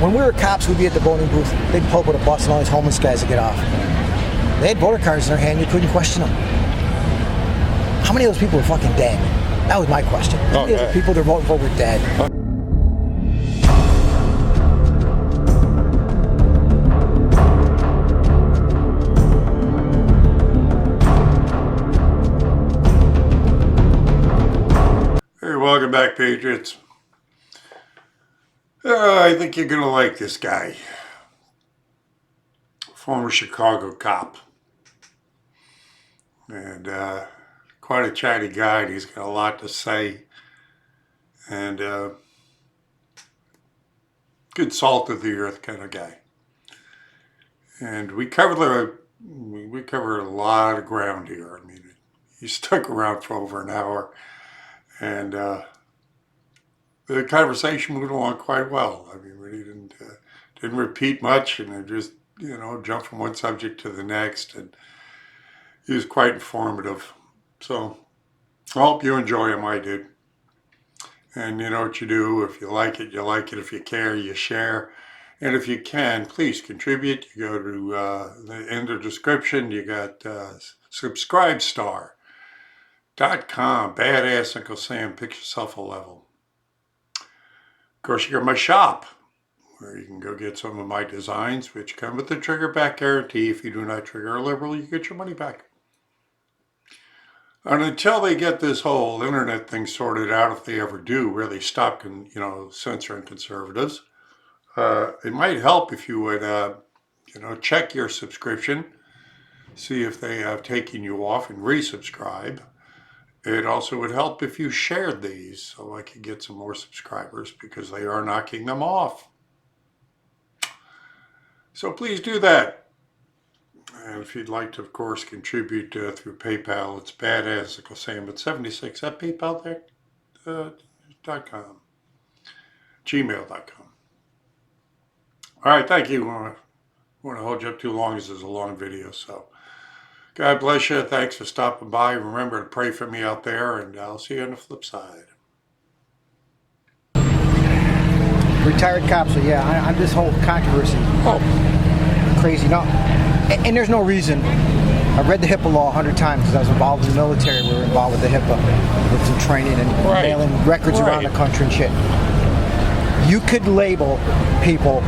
When we were cops, we'd be at the voting booth. They'd pull up with a bus and all these homeless guys would get off. They had voter cards in their hand. You couldn't question them. How many of those people were fucking dead? That was my question. How many of the people they're voting for were dead? Hey, welcome back, Patriots. I think you're going to like this guy. Former Chicago cop. And quite a chatty guy, and he's got a lot to say. And good salt of the earth kind of guy. And we covered a lot of ground here. I mean, he stuck around for over an hour. And the conversation moved along quite well. I mean, we didn't repeat much, and it just, jumped from one subject to the next, and he was quite informative. So I hope you enjoy him. I did. And you know what you do. If you like it, you like it. If you care, you share. And if you can, please contribute. You go to in the description, you got subscribestar.com, badass Uncle Sam, pick yourself a level. Of course, you got my shop, where you can go get some of my designs, which come with the trigger back guarantee. If you do not trigger a liberal, you get your money back. And until they get this whole internet thing sorted out, if they ever do really stop, censoring conservatives, it might help if you would, check your subscription, see if they have taken you off, and resubscribe. It also would help if you shared these so I could get some more subscribers, because they are knocking them off. So please do that. And if you'd like to, of course, contribute through PayPal, it's badass Uncle Sam at 76 at PayPal.com, gmail.com. All right, thank you. I won't hold you up too long, as this is a long video, so. God bless you. Thanks for stopping by. Remember to pray for me out there, and I'll see you on the flip side. Retired cops, so yeah, I'm this whole controversy. Crazy. No, and there's no reason. I read the HIPAA law 100 times because I was involved in the military. We were involved with the HIPAA, with some training and mailing records around the country and shit. You could label people.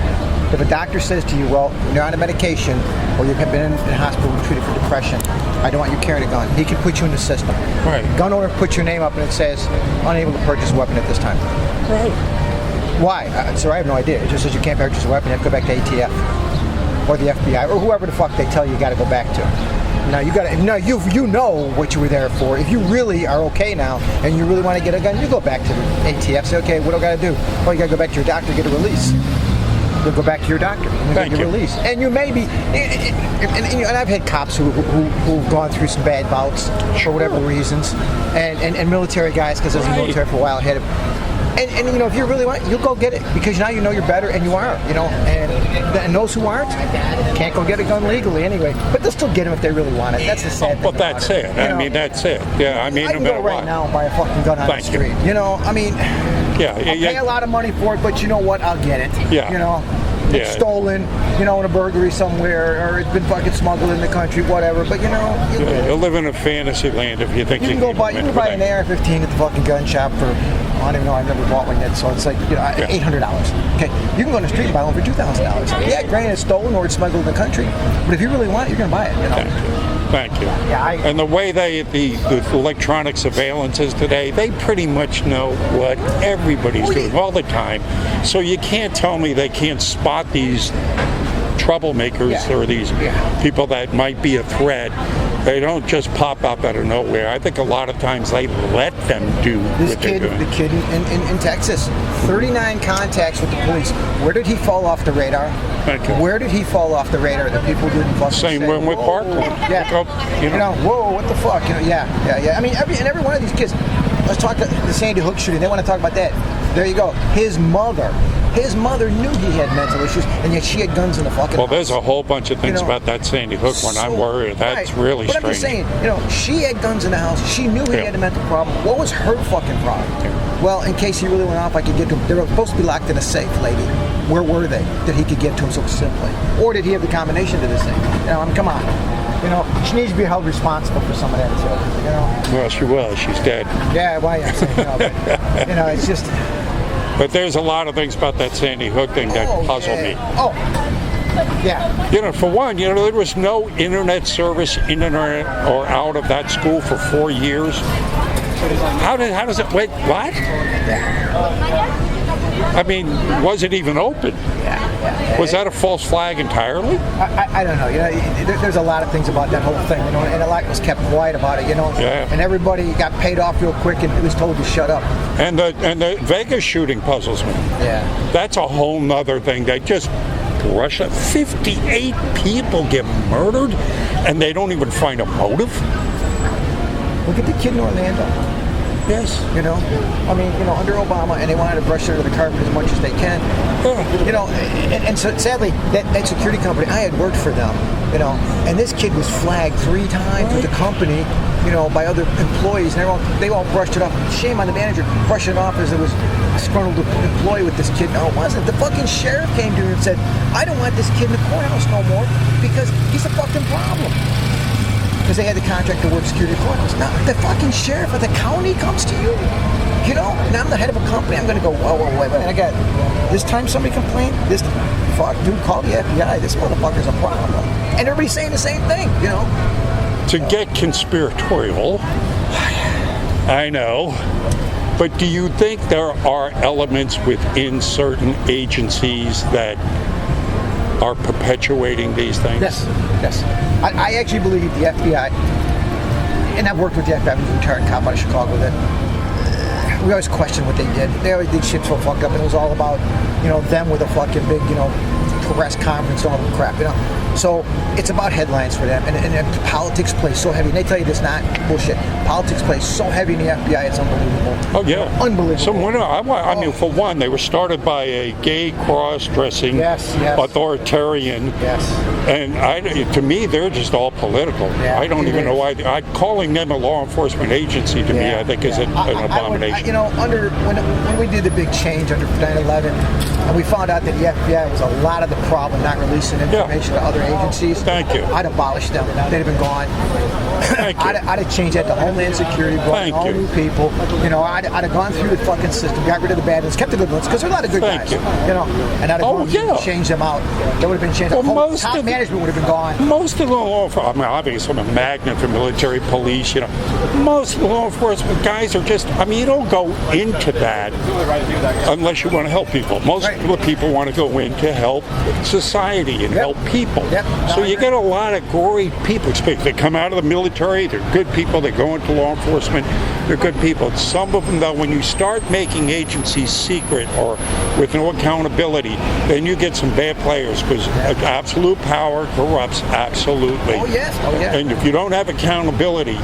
If a doctor says to you, well, you're on a medication, or you've been in the hospital treated for depression, I don't want you carrying a gun. He can put you in the system. Right. Gun owner puts your name up and it says, unable to purchase a weapon at this time. Right. Why? Sir, I have no idea. It just says you can't purchase a weapon. You have to go back to ATF or the FBI or whoever the fuck they tell you got to go back to. Now you know what you were there for. If you really are okay now and you really want to get a gun, you go back to the ATF. Say, okay, what do I got to do? Well, you got to go back to your doctor, get a release. You'll go back to your doctor and get your release. And you may be, and I've had cops who've gone through some bad bouts for whatever reasons, and military guys, because I was in the military for a while, had and if you really want, you'll go get it, because now you know you're better, and you are, and those who aren't can't go get a gun legally anyway, but they'll still get them if they really want it. That's the sad thing. But that's it. I mean, that's it. Yeah, I mean, I can go right now and buy a fucking gun on the street. I mean, I'll pay a lot of money for it, but you know what? I'll get it. Yeah. It's stolen, in a burglary somewhere, or it's been fucking smuggled in the country, whatever. But you live in a fantasy land if you think you can go buy an AR-15 at the fucking gun shop for, I don't even know, I've never bought one yet, so it's like $800. Okay, you can go on the street and buy one for $2,000. Yeah, granted, it's stolen or it's smuggled in the country, but if you really want it, you're gonna buy it. Thank you. Yeah, and the way the electronic surveillance is today, they pretty much know what everybody's doing all the time. So you can't tell me they can't spot these troublemakers or these people that might be a threat. They don't just pop up out of nowhere. I think a lot of times they let them do what they're doing. The kid in Texas, 39 contacts with the police. Where did he fall off the radar? Thank you. Where did he fall off the radar? The people didn't fucking Same one with Parkland. Yeah. Whoa, what the fuck? Yeah. I mean, every one of these kids. Let's talk the Sandy Hook shooting. They want to talk about that. There you go. His mother knew he had mental issues, and yet she had guns in the fucking house. There's a whole bunch of things about that Sandy Hook one I'm worried. That's really strange. But I'm just saying, she had guns in the house. She knew he had a mental problem. What was her fucking problem? Yeah. Well, in case he really went off, I could get them. They were supposed to be locked in a safe, lady. Where were they that he could get to them so simply? Or did he have the combination to this thing? I mean, come on. She needs to be held responsible for some of that too. Well, she was. She's dead. Yeah, well, yeah, but, it's just. But there's a lot of things about that Sandy Hook thing that puzzle me. Oh, yeah. For one, there was no internet service in or out of that school for 4 years. How does it, wait, what? Yeah. I mean, was it even open? Yeah. Was that a false flag entirely? I don't know. There's a lot of things about that whole thing, and a lot was kept quiet about it, Yeah. And everybody got paid off real quick and was told to shut up. And the Vegas shooting puzzles me. Yeah. That's a whole nother thing. They just brush it. 58 people get murdered, and they don't even find a motive. Look at the kid in Orlando. Yes. Under Obama, and they wanted to brush it under the carpet as much as they can. Yeah. And so sadly, that security company, I had worked for them, and this kid was flagged 3 times with the company, by other employees, and they all brushed it off. Shame on the manager, brushing it off as it was a disgruntled employee with this kid. No, it wasn't. The fucking sheriff came to him and said, I don't want this kid in the courthouse no more because he's a fucking problem. Because they had the contract to work security courthouse. Now, the fucking sheriff of the county comes to you. And I'm the head of a company. I'm going to go, whoa, wait. And I got, this time somebody complained, dude, call the FBI. This motherfucker's a problem. And everybody's saying the same thing, To get conspiratorial, I know, but do you think there are elements within certain agencies that are perpetuating these things? Yes. I actually believe the FBI, and I've worked with the FBI, I was a retired cop out of Chicago, that we always question what they did. They always did shit so fucked up, and it was all about, them with a fucking big, press conference and all the crap, So it's about headlines for them, and politics plays so heavy. And they tell you this, not bullshit. Politics plays so heavy in the FBI, it's unbelievable. Oh yeah, unbelievable. I mean, for one, they were started by a gay cross-dressing authoritarian. Yes. And to me, they're just all political. Yeah, I don't even know why. Calling them a law enforcement agency to me, I think is an abomination. When we did the big change under 9/11, and we found out that the FBI was a lot of the problem, not releasing information to other agencies. Thank you. I'd abolished them. They'd have been gone. Thank you. I'd have changed that to Homeland Security, brought in all new people. I'd have gone through the fucking system, got rid of the bad ones, kept the good ones, because there are a lot of good guys. And I'd have gone through and changed them out. That would have been changed. Well, top management would have been gone. Most of the law enforcement, obviously I'm a magnet for military police, most of the law enforcement guys are just, you don't go into that unless you want to help people. Most of the people want to go in to help society and help people. So you get a lot of gory people. They come out of the military, they're good people, they go into law enforcement, they're good people. Some of them, though, when you start making agencies secret or with no accountability, then you get some bad players, because absolute power corrupts absolutely. Oh, yes. And if you don't have accountability,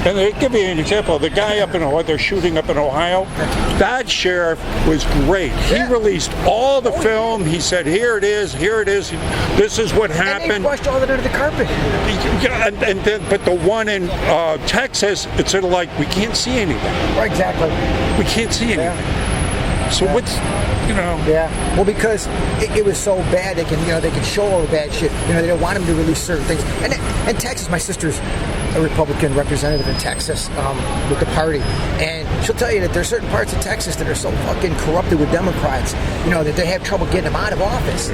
and they give you an example, the guy up in Ohio, they're shooting up in Ohio, that sheriff was great. He released all the film. He said, here it is, this is what happened. And they brushed all of it under the carpet. And then, but the one in Texas, it's sort of like, we can't see anything. Right, exactly. We can't see anything. So what's, Yeah. Well, because it was so bad, they can show all the bad shit. They don't want them to release certain things. And Texas, my sister's a Republican representative in Texas with the party, and she'll tell you that there's certain parts of Texas that are so fucking corrupted with Democrats, that they have trouble getting them out of office.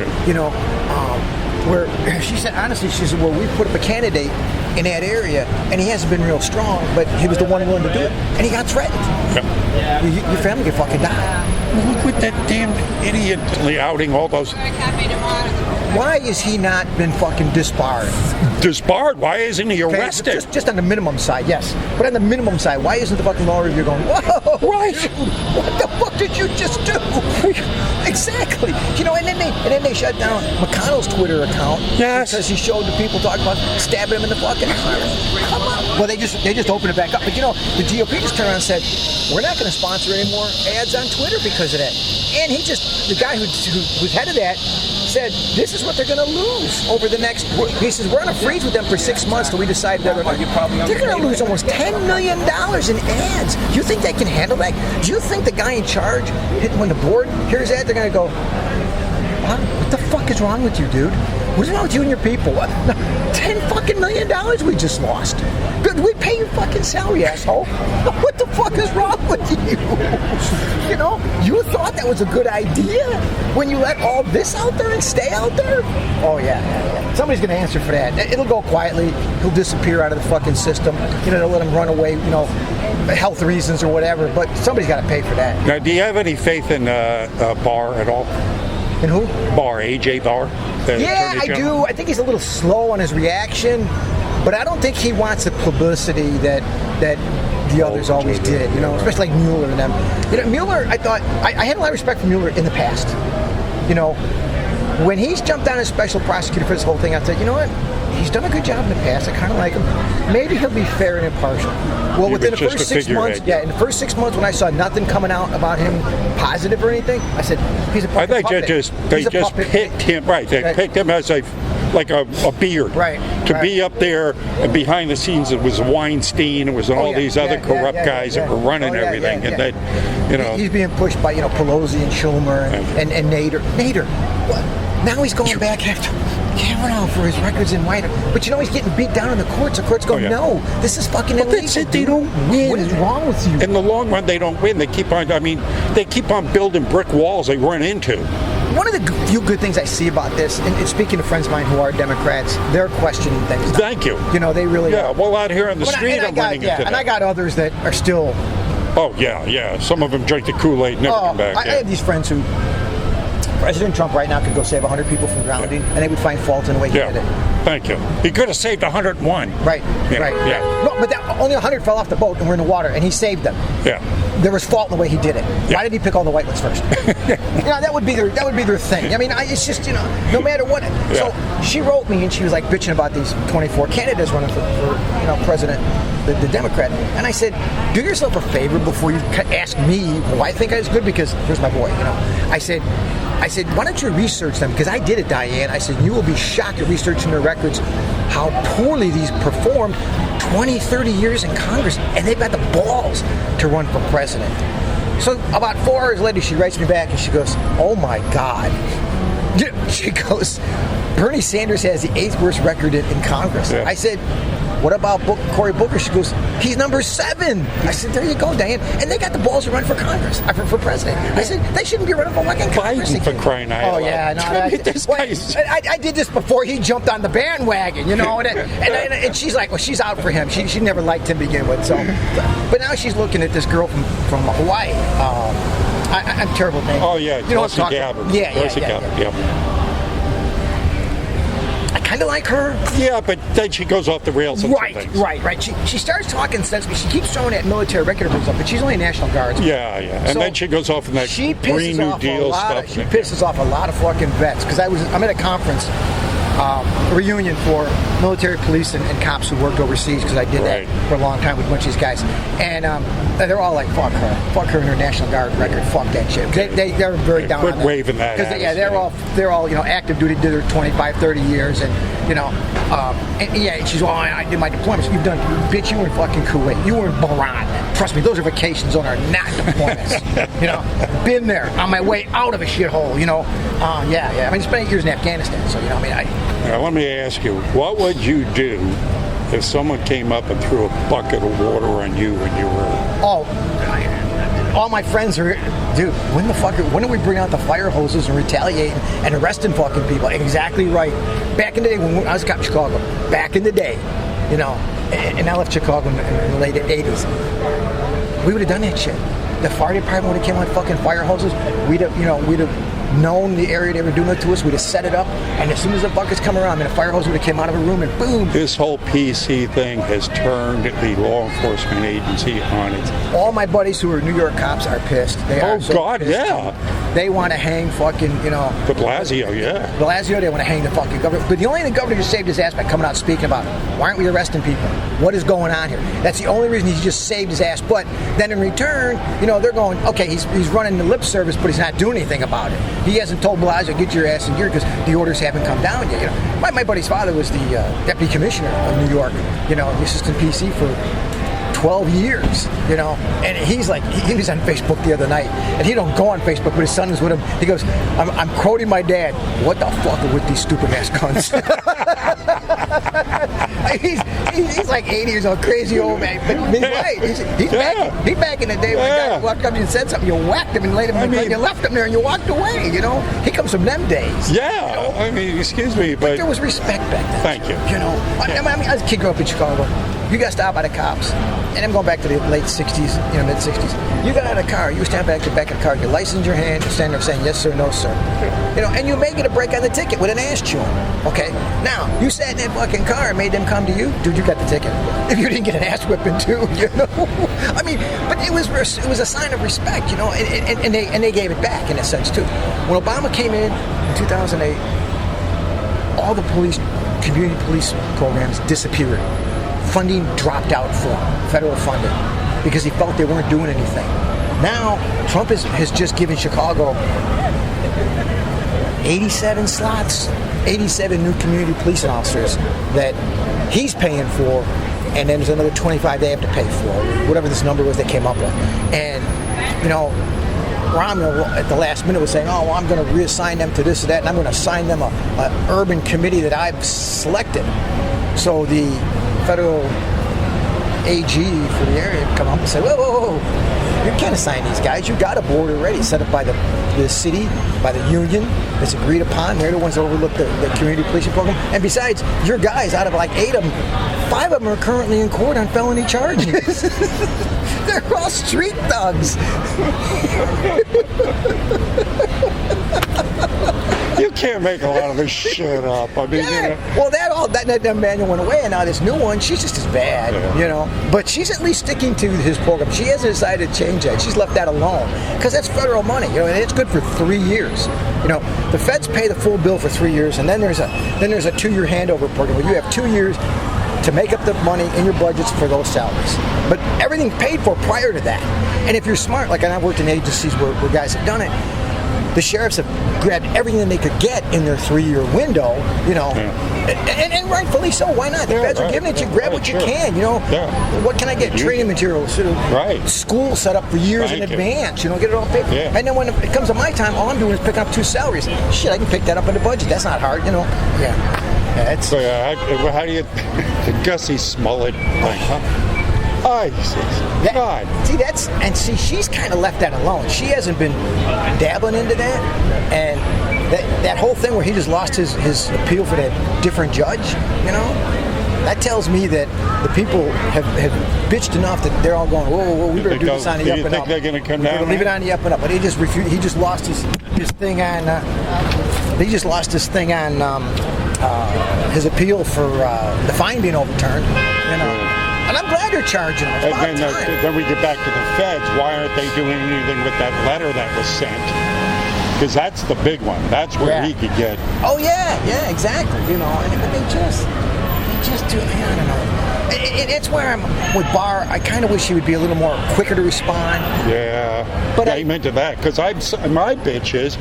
Where she said, honestly, well, we put up a candidate in that area, and he hasn't been real strong, but he was the one willing to do it, and he got threatened. Your family could fucking die. Look at that damn idiot outing all those. Why has he not been fucking disbarred? Disbarred? Why isn't he arrested? Just on the minimum side, yes. But on the minimum side, why isn't the fucking law review going, whoa, right? Dude, what the fuck did you just do? Exactly. And then they shut down McConnell's Twitter account. Yes. Because he showed the people talking about stabbing him in the fucking arm. Come on. Well, they just opened it back up. But the GOP just turned around and said, we're not going to sponsor any more ads on Twitter because of that. And the guy who's head of that said, this is what they're going to lose over the next. He says, we're going to freeze with them for 6 months till we decide whether or not. They're going to lose almost $10 million in ads. Do you think they can handle that? Do you think the guy in charge, when the board hears that, they're going to go, is wrong with you, dude? What's wrong with you and your people? $10 million we just lost. Good, we pay your fucking salary, asshole. What the fuck is wrong with you? You know, you thought that was a good idea when you let all this out there and stay out there? Oh, yeah. Somebody's going to answer for that. It'll go quietly. He'll disappear out of the fucking system. You know, they'll let him run away, you know, health reasons or whatever, but somebody's got to pay for that. Now, do you have any faith in Barr at all? And who? Barr, A.J. Barr? Yeah, I do. I think he's a little slow on his reaction, but I don't think he wants the publicity that the others always did, you know, especially like Mueller and them. You know, Mueller, I thought, I had a lot of respect for Mueller in the past. You know, when he's jumped on as special prosecutor for this whole thing, I said, you know what? He's done a good job in the past. I kind of like him. Maybe he'll be fair and impartial. Well, within the first 6 months, in the first 6 months when I saw nothing coming out about him positive or anything, I said, he's a puppet. I think they just picked him, right, they picked him as a beard. To be up there and behind the scenes, it was Weinstein, it was all these other corrupt guys that were running everything. And then, you know. He's being pushed by, you know, Pelosi and Schumer and Nader. Nader, now he's going back after Kavanaugh for his records in White House. But you know, he's getting beat down in the courts. The courts go, no, this is fucking illegal. That's it, they don't win. What is wrong with you? In the long run, they don't win. They keep on, they keep on building brick walls they run into. One of the few good things I see about this, and speaking to friends of mine who are Democrats, they're questioning things. Thank you. You know, they really are. Well, out here on the street, I'm running into that. And I got others that are still... Oh, yeah. Some of them drink the Kool-Aid and never come back. I have these friends who... President Trump right now could go save 100 people from drowning, and they would find fault in the way he did it. Thank you. He could have saved 101. Right. No, but only 100 fell off the boat and were in the water, and he saved them. Yeah. There was fault in the way he did it. Why did he pick all the white ones first? You know, that would be their thing. I mean, it's just, you know, no matter what. So she wrote me, and she was like bitching about these 24 candidates running for you know, president, the Democrat. And I said, do yourself a favor before you ask me who I think is good, because here's my boy. You know, I said, why don't you research them? Because I did it, Diane. I said, you will be shocked at researching their records, how poorly these performed 20, 30 years in Congress, and they've got the balls to run for president. So about 4 hours later, she writes me back, and she goes, oh my God. She goes, Bernie Sanders has the 8th worst record in Congress. I said, what about Cory Booker? She goes, he's number 7. I said, there you go, Diane. And they got the balls to run for Congress, for president. I said, they shouldn't be running for fucking Congress. Biden, for crying out loud. Oh, yeah. No, I did this before he jumped on the bandwagon, you know. And she's like, well, she's out for him. She never liked him to begin with. So, but now she's looking at this girl from Hawaii. I'm terrible at names. Oh, yeah. You know what I'm talking about? Yeah. I kind of like her. Yeah, but then she goes off the rails. Right. She starts talking sense, but she keeps throwing that military record and stuff. But she's only National Guard. Yeah. And then she goes off in that Green New Deal stuff. She pisses off a lot of fucking vets, because I'm at a conference, a reunion for military police and cops who worked overseas, because I did that for a long time with a bunch of these guys, and they're all like, fuck her and her National Guard record, fuck that shit. They're very down on that. Quit waving that at us. They're all you know, active duty, did their 25, 30 years, and you know, and she's, well, I did my deployments. You've done, bitch, you were in fucking Kuwait, you were in Bahrain. Trust me, those are vacation zone, are not deployments. You know, been there on my way out of a shithole. You know, I mean, spent 8 years in Afghanistan, so you know, I mean, Now, let me ask you, what would you do if someone came up and threw a bucket of water on you when you were... all my friends are, dude, when do we bring out the fire hoses and retaliate and arresting fucking people? Exactly right. Back in the day, when I was a cop in Chicago, back in the day, you know, and I left Chicago in the late 80s, we would have done that shit. The fire department would have came on fucking fire hoses. We'd have known the area they were doing it to us. We'd have set it up, and as soon as the buckets come around, a fire hose would have came out of a room, and boom. This whole PC thing has turned the law enforcement agency on its... All my buddies who are New York cops are pissed. They are so pissed. They want to hang fucking, you know... De Blasio, they want to hang the fucking governor. But the governor just saved his ass by coming out speaking about, why aren't we arresting people? What is going on here? That's the only reason he's just saved his ass. But then in return, you know, they're going, okay, he's running the lip service, but he's not doing anything about it. He hasn't told Blasio, get your ass in gear, because the orders haven't come down yet. You know, my buddy's father was the deputy commissioner of New York, you know, the assistant PC for 12 years, you know. And he's like, he was on Facebook the other night, and he don't go on Facebook, but his son is with him. He goes, I'm quoting my dad, "What the fuck are with these stupid ass cunts?" he's like 80 years old, crazy old man, but he's right. He's back in the day when a guy walked up to you and said something, you whacked him and laid him, you left him there and you walked away, you know. He comes from them days. Yeah, you know? I mean, excuse me, but there was respect back then. Thank you. You know, I mean, as a kid growing up in Chicago, you got stopped by the cops, and I'm going back to the late 60s, you know, mid 60s. You got out of the car, you stand back to the back of the car, your license in your hand, you stand there saying yes sir, no sir. You know, and you may get a break on the ticket with an ass chewing. Okay, now you sat in that fucking car and made them come to you, dude. You got the ticket. If you didn't get an ass whipping too, you know. I mean, but it was a sign of respect, you know, and they gave it back in a sense too. When Obama came in 2008, all the community police programs disappeared. Funding dropped out for them, federal funding, because he felt they weren't doing anything. Now, Trump has just given Chicago 87 slots, 87 new community policing officers that he's paying for, and then there's another 25 they have to pay for, whatever this number was they came up with. And, you know, Romney at the last minute was saying, oh, well, I'm going to reassign them to this or that, and I'm going to assign them a urban committee that I've selected. So the federal AG for the area come up and say, whoa, you can't assign these guys. You got a board already set up by the city, by the union. It's agreed upon. They're the ones that overlook the community policing program. And besides, your guys, out of like 8 of them, 5 of them are currently in court on felony charges. They're all street thugs. you can't make a lot of this shit up. I mean, yeah. you know. Well, that manual went away, and now this new one, she's just as bad, you know. But she's at least sticking to his program. She hasn't decided to change that. She's left that alone because that's federal money, you know, and it's good for 3 years. You know, the feds pay the full bill for 3 years, and then there's a 2-year handover program where you have 2 years to make up the money in your budgets for those salaries. But everything's paid for prior to that. And if you're smart, like I worked in agencies where guys have done it, the sheriffs have grabbed everything they could get in their 3-year window, you know, and rightfully so. Why not? The feds are giving it to you. Grab what you can, you know. What can I get? Training materials. School set up for years in advance, you know, get it all paid for. And then when it comes to my time, all I'm doing is picking up 2 salaries. Shit, I can pick that up in the budget. That's not hard, you know. So how do you, the Gussie Smollett thing, huh? God. See, she's kind of left that alone. She hasn't been dabbling into that, and that whole thing where he just lost his appeal for that different judge, you know, that tells me that the people have bitched enough that they're all going, whoa, we better do this on the up and up. Do you think they're going to come down? Leave it on the up and up, but he just refused. He just lost his thing on. He just lost his thing on his appeal for the fine being overturned, you know. And I'm glad they're charging them. And then we get back to the feds. Why aren't they doing anything with that letter that was sent? Because that's the big one. That's where he could get. Oh yeah, exactly. You know, but they just do. I don't know. It's where I'm with Barr. I kind of wish he would be a little more quicker to respond. But amen to that. Because my bitch is,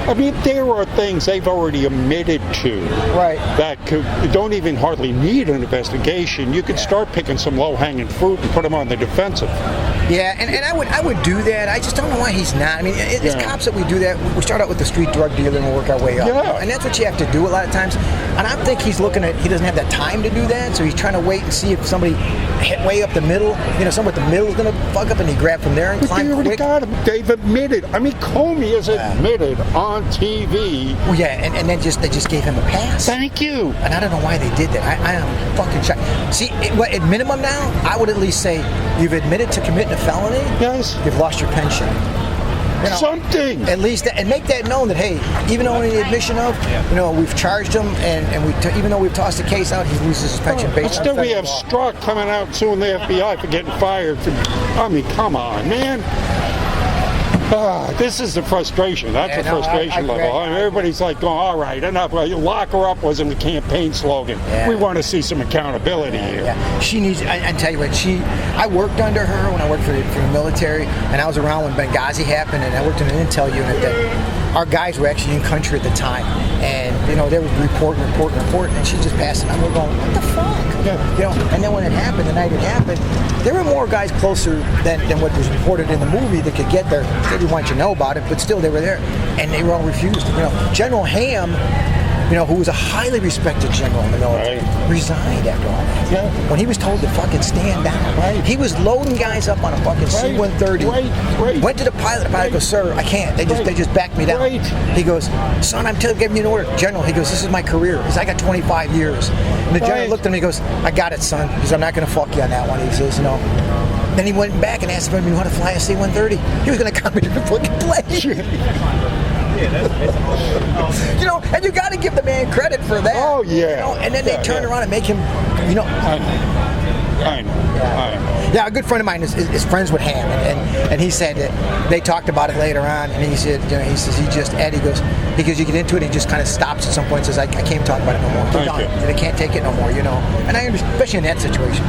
I mean, there are things they've already admitted to that don't even hardly need an investigation. You could start picking some low-hanging fruit and put them on the defensive. Yeah, and I would do that. I just don't know why he's not. I mean, it's cops that we do that. We start out with the street drug dealer and we work our way up. You know? And that's what you have to do a lot of times. And I think he's looking at, he doesn't have that time to do that, so he's trying to wait and see if somebody hit way up the middle, you know, someone at the middle is going to fuck up, and he grab from there and climb quick. They already got him. They've admitted. I mean, Comey has admitted on TV. Well, yeah, and then they just gave him a pass. Thank you. And I don't know why they did that. I am fucking shocked. See, at minimum now, I would at least say you've admitted to committing a felony. Yes. You've lost your pension. You know, something. At least, and make that known that, hey, even though the admission of, you know, we've charged him, and even though we've tossed the case out, he loses his pension based on still we have Strzok coming out suing the FBI for getting fired. I mean, come on, man. This is the frustration. That's the frustration level. Everybody's like going, all right, enough. Lock her up wasn't the campaign slogan. We want to see some accountability here. Yeah. She needs, I tell you what, I worked under her when I worked for the military, and I was around when Benghazi happened, and I worked in an intel unit that our guys were actually in country at the time, and they were reporting, and she just passed it. And we're going, what the fuck? Yeah. And then when it happened, the night it happened, there were more guys closer than what was reported in the movie that could get there. They didn't want you to know about it, but still they were there, and they were all refused. General Ham, who was a highly respected general in the military, resigned after all that. Yeah. When he was told to fucking stand down, he was loading guys up on a fucking C-130. Went to the pilot. The pilot goes, "Sir, I can't. They just backed me down." He goes, "Son, I'm giving you an order, General." He goes, "This is my career." He says, "I got 25 years." And the general looked at him. He goes, "I got it, son." He says, "I'm not going to fuck you on that one." He says, Then he went back and asked if he knew how to fly a C-130. He was going to come into the fucking plane. And you got to give the man credit for that. Oh yeah. And then they turn around and make him, I know. Yeah, a good friend of mine is friends with Ham, and he said that they talked about it later on, and he said, Ed goes, because you get into it, and he just kind of stops at some point and says, I can't talk about it no more. They're done. They can't take it no more, And I understand, especially in that situation,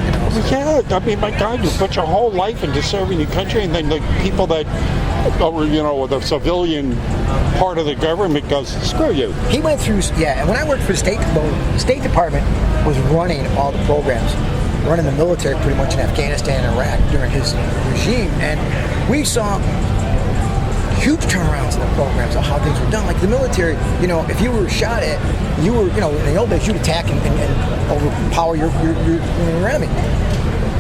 Yeah, I mean, my God, you put your whole life into serving your country, and then the people that are, the civilian part of the government goes, screw you. He went through, and when I worked for the State Department was running all the programs, running the military pretty much in Afghanistan and Iraq during his regime, and we saw huge turnarounds in the programs of how things were done. Like the military, if you were shot at, you were, in the old days, you'd attack and overpower your enemy.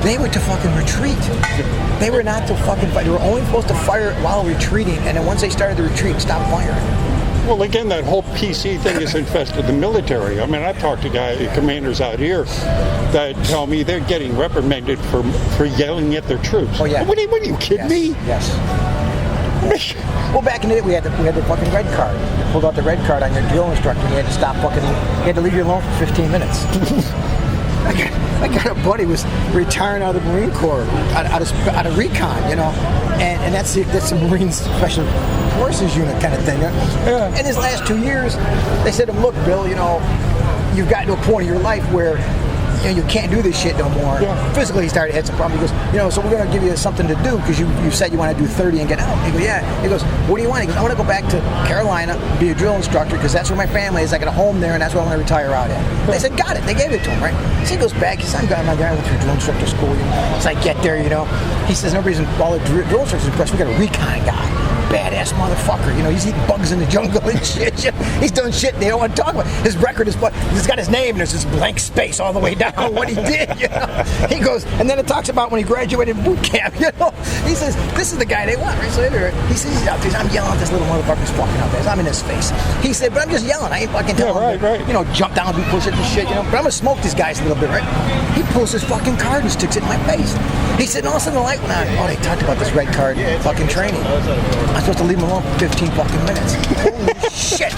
They were to fucking retreat. They were not to fucking fight. They were only supposed to fire while retreating, and then once they started to retreat, stop firing. Well, again, that whole PC thing has infested the military. I mean, I've talked to commanders out here that tell me they're getting reprimanded for yelling at their troops. Oh, yeah. What are you kidding me? Yes. Well, back in the day, we had the fucking red card. You pulled out the red card on your drill instructor, and you had to stop fucking. You had to leave you alone for 15 minutes. I got a buddy who was retiring out of the Marine Corps, out of recon, and that's the Marines Special Forces unit kind of thing. Yeah. In his last 2 years, they said to him, "Look, Bill, you've gotten to a point in your life where you can't do this shit no more." Yeah. Physically, he started to have some problems. He goes, "So we're going to give you something to do because you said you want to do 30 and get out." He goes, "Yeah." He goes, "What do you want?" He goes, "I want to go back to Carolina, be a drill instructor because that's where my family is. I got a home there, and that's where I want to retire out at." They said, "Got it." They gave it to him, right? So he goes back. He says, "My guy went through drill instructor school." So I get there, He says, "Nobody's all the drill instructors impressed. We got a recon guy. Badass motherfucker, he's eating bugs in the jungle and shit. He's done shit they don't want to talk about. His record is he's got his name and there's this blank space all the way down what he did, He goes, and then it talks about when he graduated boot camp, He says, this is the guy they want, right? So he says, he's out there, I'm yelling at this little motherfucker's fucking out there. I'm in his face. He said, but I'm just yelling. I ain't fucking telling him, right. Jump down and push it and shit, But I'm gonna smoke these guys a little bit, right? He pulls his fucking card and sticks it in my face. He said, and all of a sudden the light went on. Oh, they talked about this red card fucking training. I'm supposed to leave him alone for 15 fucking minutes. Holy shit.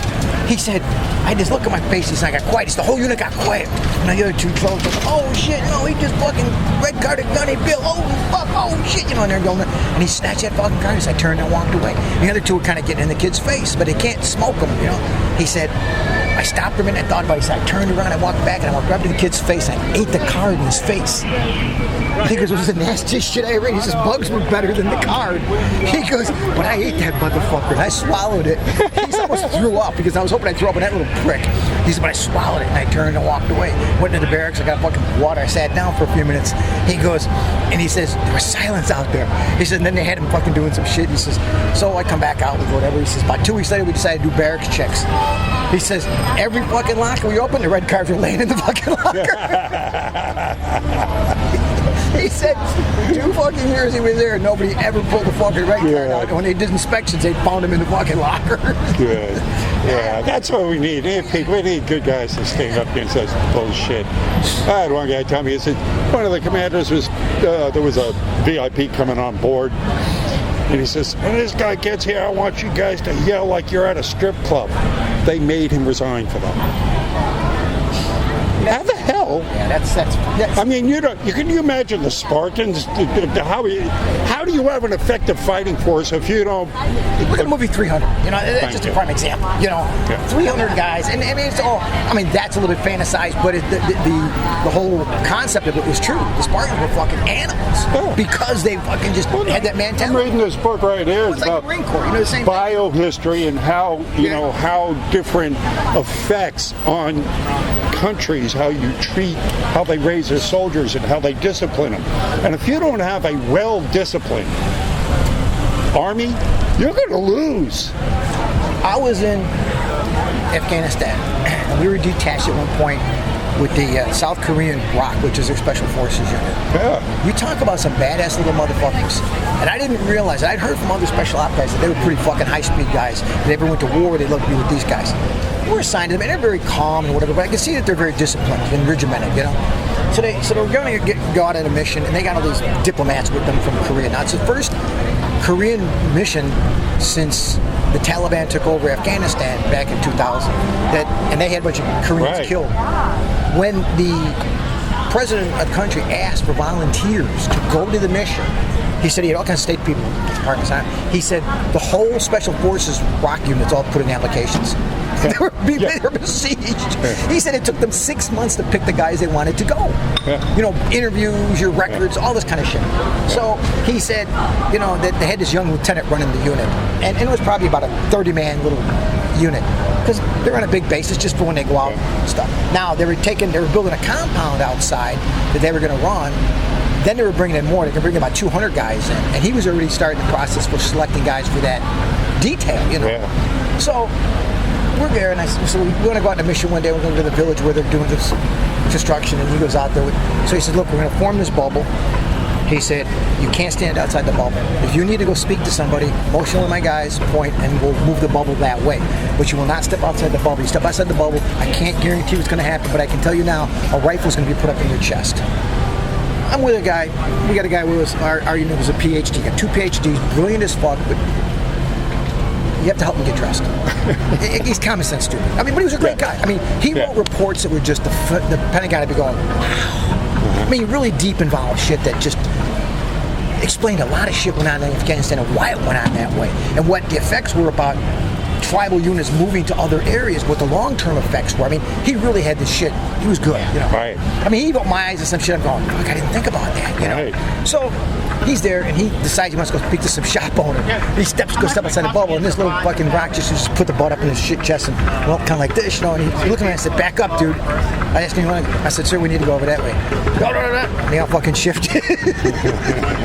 He said, I just look at my face. He said, I got quiet. He said, the whole unit got quiet. And the other two closed. Oh shit, he just fucking red carded Gunny Bill. Oh fuck, oh shit. And they're going, and he snatched that fucking card. So I turned and walked away. And the other two were kind of getting in the kid's face, but they can't smoke him, He said, I stopped for a minute, I thought about it. So I turned around, I walked back, and I walked right up to the kid's face. I ate the card in his face. He goes, it was the nastiest shit I ever ate. He says, bugs were better than the card. He goes, but I ate that motherfucker, and I swallowed it. He almost threw up, because I was hoping I'd throw up in that little prick. He said, but I swallowed it, and I turned and walked away. Went into the barracks, I got fucking water, I sat down for a few minutes. He goes, and he says, there was silence out there. He said, and then they had him fucking doing some shit. He says, so I come back out with whatever. He says, about 2 weeks later, we decided to do barracks checks. He says, every fucking locker we opened, the red cards were laying in the fucking locker. He said 2 fucking years he was there, and nobody ever pulled the fucking red card out. When they did inspections, they found him in the fucking locker. Good. Yeah, that's what we need. We need good guys to stand up against that bullshit. I had one guy tell me, he said, one of the commanders was, there was a VIP coming on board. And he says, when this guy gets here, I want you guys to yell like you're at a strip club. They made him resign for that. How the hell? hell. Yeah, that's I mean, can you imagine the Spartans? How do you have an effective fighting force if you don't? Look at the movie 300. You know, that's just a prime example. You know, 300 guys, and I mean, it's all. I mean, that's a little bit fantasized, but the whole concept of it was true. The Spartans were fucking animals because they fucking just had that mentality. I'm reading this book right here. It's like the Marine Corps. You know, the same biohistory and how know how different effects on countries, how you treat, how they raise their soldiers and how they discipline them. And if you don't have a well-disciplined army, you're going to lose. I was in Afghanistan, and we were detached at one point with the South Korean ROK, which is their Special Forces unit. Yeah. You talk about some badass little motherfuckers. And I didn't realize, I'd heard from other special op guys that they were pretty fucking high-speed guys. If they ever went to war, they'd love to be with these guys. We're assigned to them, and they're very calm and whatever, but I can see that they're very disciplined and regimented, you know? So they were going to go out on a mission, and they got all these diplomats with them from Korea. Now, it's the first Korean mission since the Taliban took over Afghanistan back in 2000, and they had a bunch of Koreans killed. When the president of the country asked for volunteers to go to the mission, he said he had all kinds of state people. He said the whole Special Forces ROK units all put in applications. They were besieged. He said it took them 6 months to pick the guys they wanted to go. You know, interviews, your records, all this kind of shit. So he said, you know, that they had this young lieutenant running the unit, and it was probably about a 30-man little unit because they're on a big basis just for when they go out and stuff. Now they were building a compound outside that they were going to run. Then they were bringing in more. They could bring about 200 guys in, and he was already starting the process for selecting guys for that detail. You know, so we're there, and so we want to go out on a mission one day. We're going to the village where they're doing this construction, and he goes out there. So he said, "Look, we're going to form this bubble." He said, "You can't stand outside the bubble. If you need to go speak to somebody, motion with my guys, point, and we'll move the bubble that way. But you will not step outside the bubble. You step outside the bubble, I can't guarantee what's going to happen, but I can tell you now, a rifle's going to be put up in your chest." I'm with a guy. We got a guy who was our unit was a PhD. Got 2 PhDs, brilliant as fuck, but you have to help him get dressed. He's common sense stupid. I mean, but he was a great guy. I mean, he wrote reports that were just the Pentagon would be going, wow. I mean, really deep involved shit that just explained a lot of shit went on in Afghanistan and why it went on that way and what the effects were about tribal units moving to other areas, what the long-term effects were. I mean, he really had this shit. He was good, you know. Right. I mean, he opened my eyes to some shit. I'm going, fuck, I didn't think about that, you know. So he's there, and he decides he wants to go speak to some shop owner. He goes step outside the bubble, and this little fucking rock just put the butt up in his shit chest, and well, kind of like this, you know. And he looked at me and I said, "Back up, dude." I asked him, I said, "Sir, we need to go over that way." And he all fucking shifted.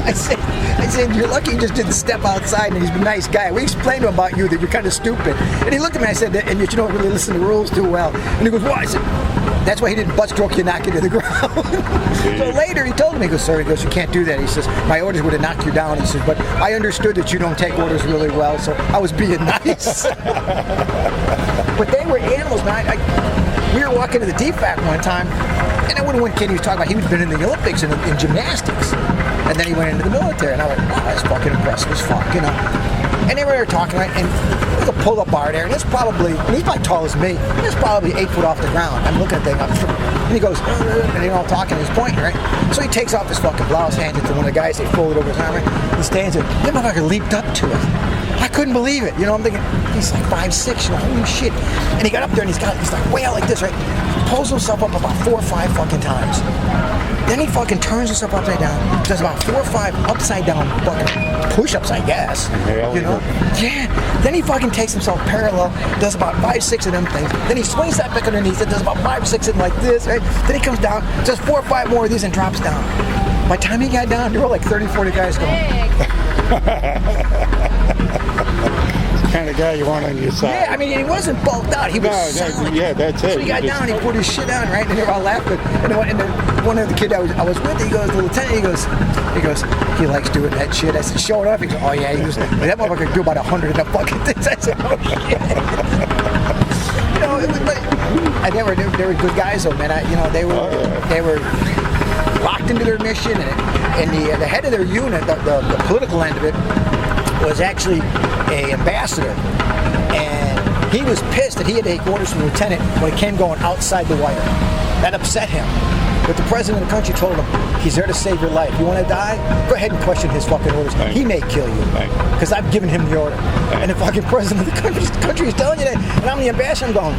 I said, "You're lucky you just didn't step outside, and he's a nice guy. We explained to him about you that you're kind of stupid." And he looked at me and I said, "And you don't really listen to the rules too well." And he goes, "Why?" I said, "That's why he didn't butt stroke you, knock you to the ground." So later he told me, he goes, "Sir," he goes, "you can't do that." He says, "My orders would have knocked you down." He says, "But I understood that you don't take orders really well, so I was being nice." But they were animals, man. We were walking to the DFAC one time, and then one kid he was talking about, he had been in the Olympics in gymnastics, and then he went into the military, and I went, "Wow, that's fucking impressive as fuck," you know. And they were there talking, right? And there's a pull-up bar there, and he's probably tall as me. He's probably 8 foot off the ground. I'm looking at the thing, and he goes, and they're all talking, and he's pointing, right? So he takes off his fucking blouse, hands it to one of the guys, they fold it over his arm, right? He stands there. That motherfucker leaped up to it. I couldn't believe it. You know, I'm thinking, he's like 5'6", you know, holy shit. And he got up there, and he's like way out like this, right? He pulls himself up about 4 or 5 fucking times. Then he fucking turns himself upside down, does about 4 or 5 upside down fucking push-ups, I guess. You know? Yeah. Then he fucking takes himself parallel, does about 5, 6 of them things. Then he swings that back underneath it, does about 5 or 6 of them like this, right? Then he comes down, does 4 or 5 more of these and drops down. By the time he got down, there were like 30, 40 guys going. Kind of guy you want on your side. Yeah, I mean, he wasn't bulked out. He was solid. Yeah, that's it. So he got down, he put his shit on, right? And they were all laughing. And then one of the kid I was with, he goes, the lieutenant, he goes, he likes doing that shit. I said, "Show it up." He goes, "Oh yeah." He goes, "That motherfucker could do about 100 of the fucking things." I said, "Oh shit." You know, and they were good guys though, man. They were locked into their mission, and the head of their unit, the political end of it, was actually an ambassador, and he was pissed that he had to take orders from the lieutenant when it came going outside the wire. That upset him. But the president of the country told him, he's there to save your life. You want to die? Go ahead and question his fucking orders. He may kill you. Because I've given him the order. And the fucking president of the country is telling you that, and I'm the ambassador, I'm going,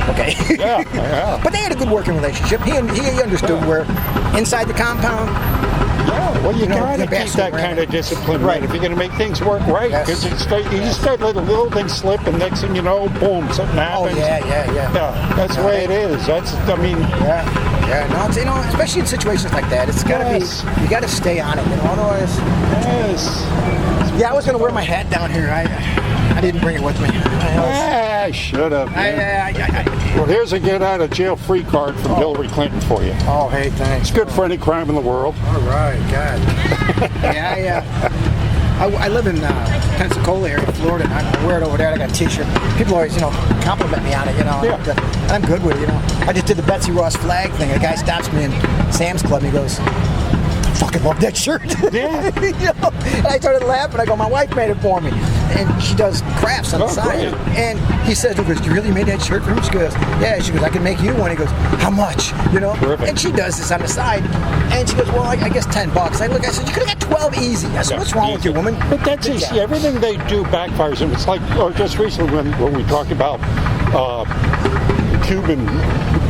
okay. Yeah. But they had a good working relationship. He understood where inside the compound. Yeah, well, you gotta the keep that kind of discipline, right? If you're gonna make things work right, because you just start letting little things slip, and next thing you know, boom, something happens. Oh yeah. That's the way it is. Yeah, no, it's, especially in situations like that, it's gotta be. You gotta stay on it, otherwise. Yes. Yeah, I was gonna wear my hat down here. I didn't bring it with me. I should have. Well, here's a get out of jail free card from Hillary Clinton for you. Oh, hey, thanks. It's good for any crime in the world. All right, God. I live in Pensacola area, Florida, and I wear it over there. I got a t-shirt. People always, compliment me on it, And I'm good with it, I just did the Betsy Ross flag thing. A guy stops me in Sam's Club and he goes, I fucking love that shirt. Yeah. And I started laughing. I go, my wife made it for me. And she does crafts on the side. Great. And he says, you really made that shirt for him? She goes, yeah. She goes, I can make you one. He goes, how much? Perfect. And she does this on the side. And she goes, well, I guess $10. I said, you could have got 12 easy. I said, what's wrong with you, woman? But that's it. See, everything they do backfires. And it's like, just recently when we talked about Cuban,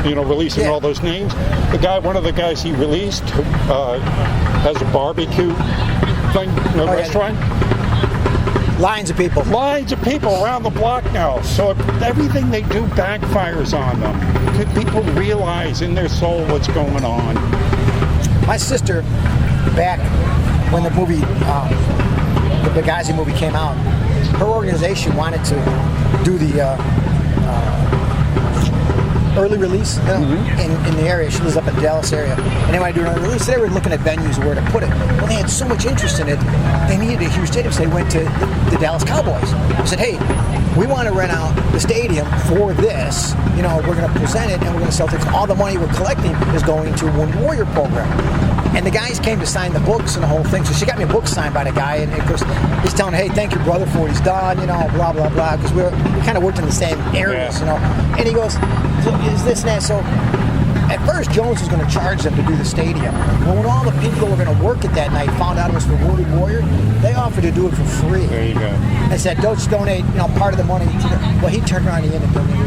releasing all those names. One of the guys he released has a barbecue thing, restaurant. Lines of people. Lines of people around the block now. So everything they do backfires on them. Could people realize in their soul what's going on? My sister, back when the movie, the Benghazi movie came out, her organization wanted to do the early release in the area. She lives up in the Dallas area. And they wanted to do an early release. So they were looking at venues where to put it. Well, they had so much interest in it, they needed a huge stadium. So they went to the Dallas Cowboys. They said, hey, we want to rent out the stadium for this. We're going to present it and we're going to sell tickets. All the money we're collecting is going to a Wounded Warrior program. And the guys came to sign the books and the whole thing. So she got me a book signed by the guy. And of course, he's telling her, hey, thank your brother for what he's done, blah, blah, blah. Because we kind of worked in the same areas, And he goes, is this and that? So at first, Jones was going to charge them to do the stadium. Well, when all the people who were going to work it that night found out it was for Wounded Warrior, they offered to do it for free. There you go. They said, don't donate, part of the money. Well, he turned around and donated it for free.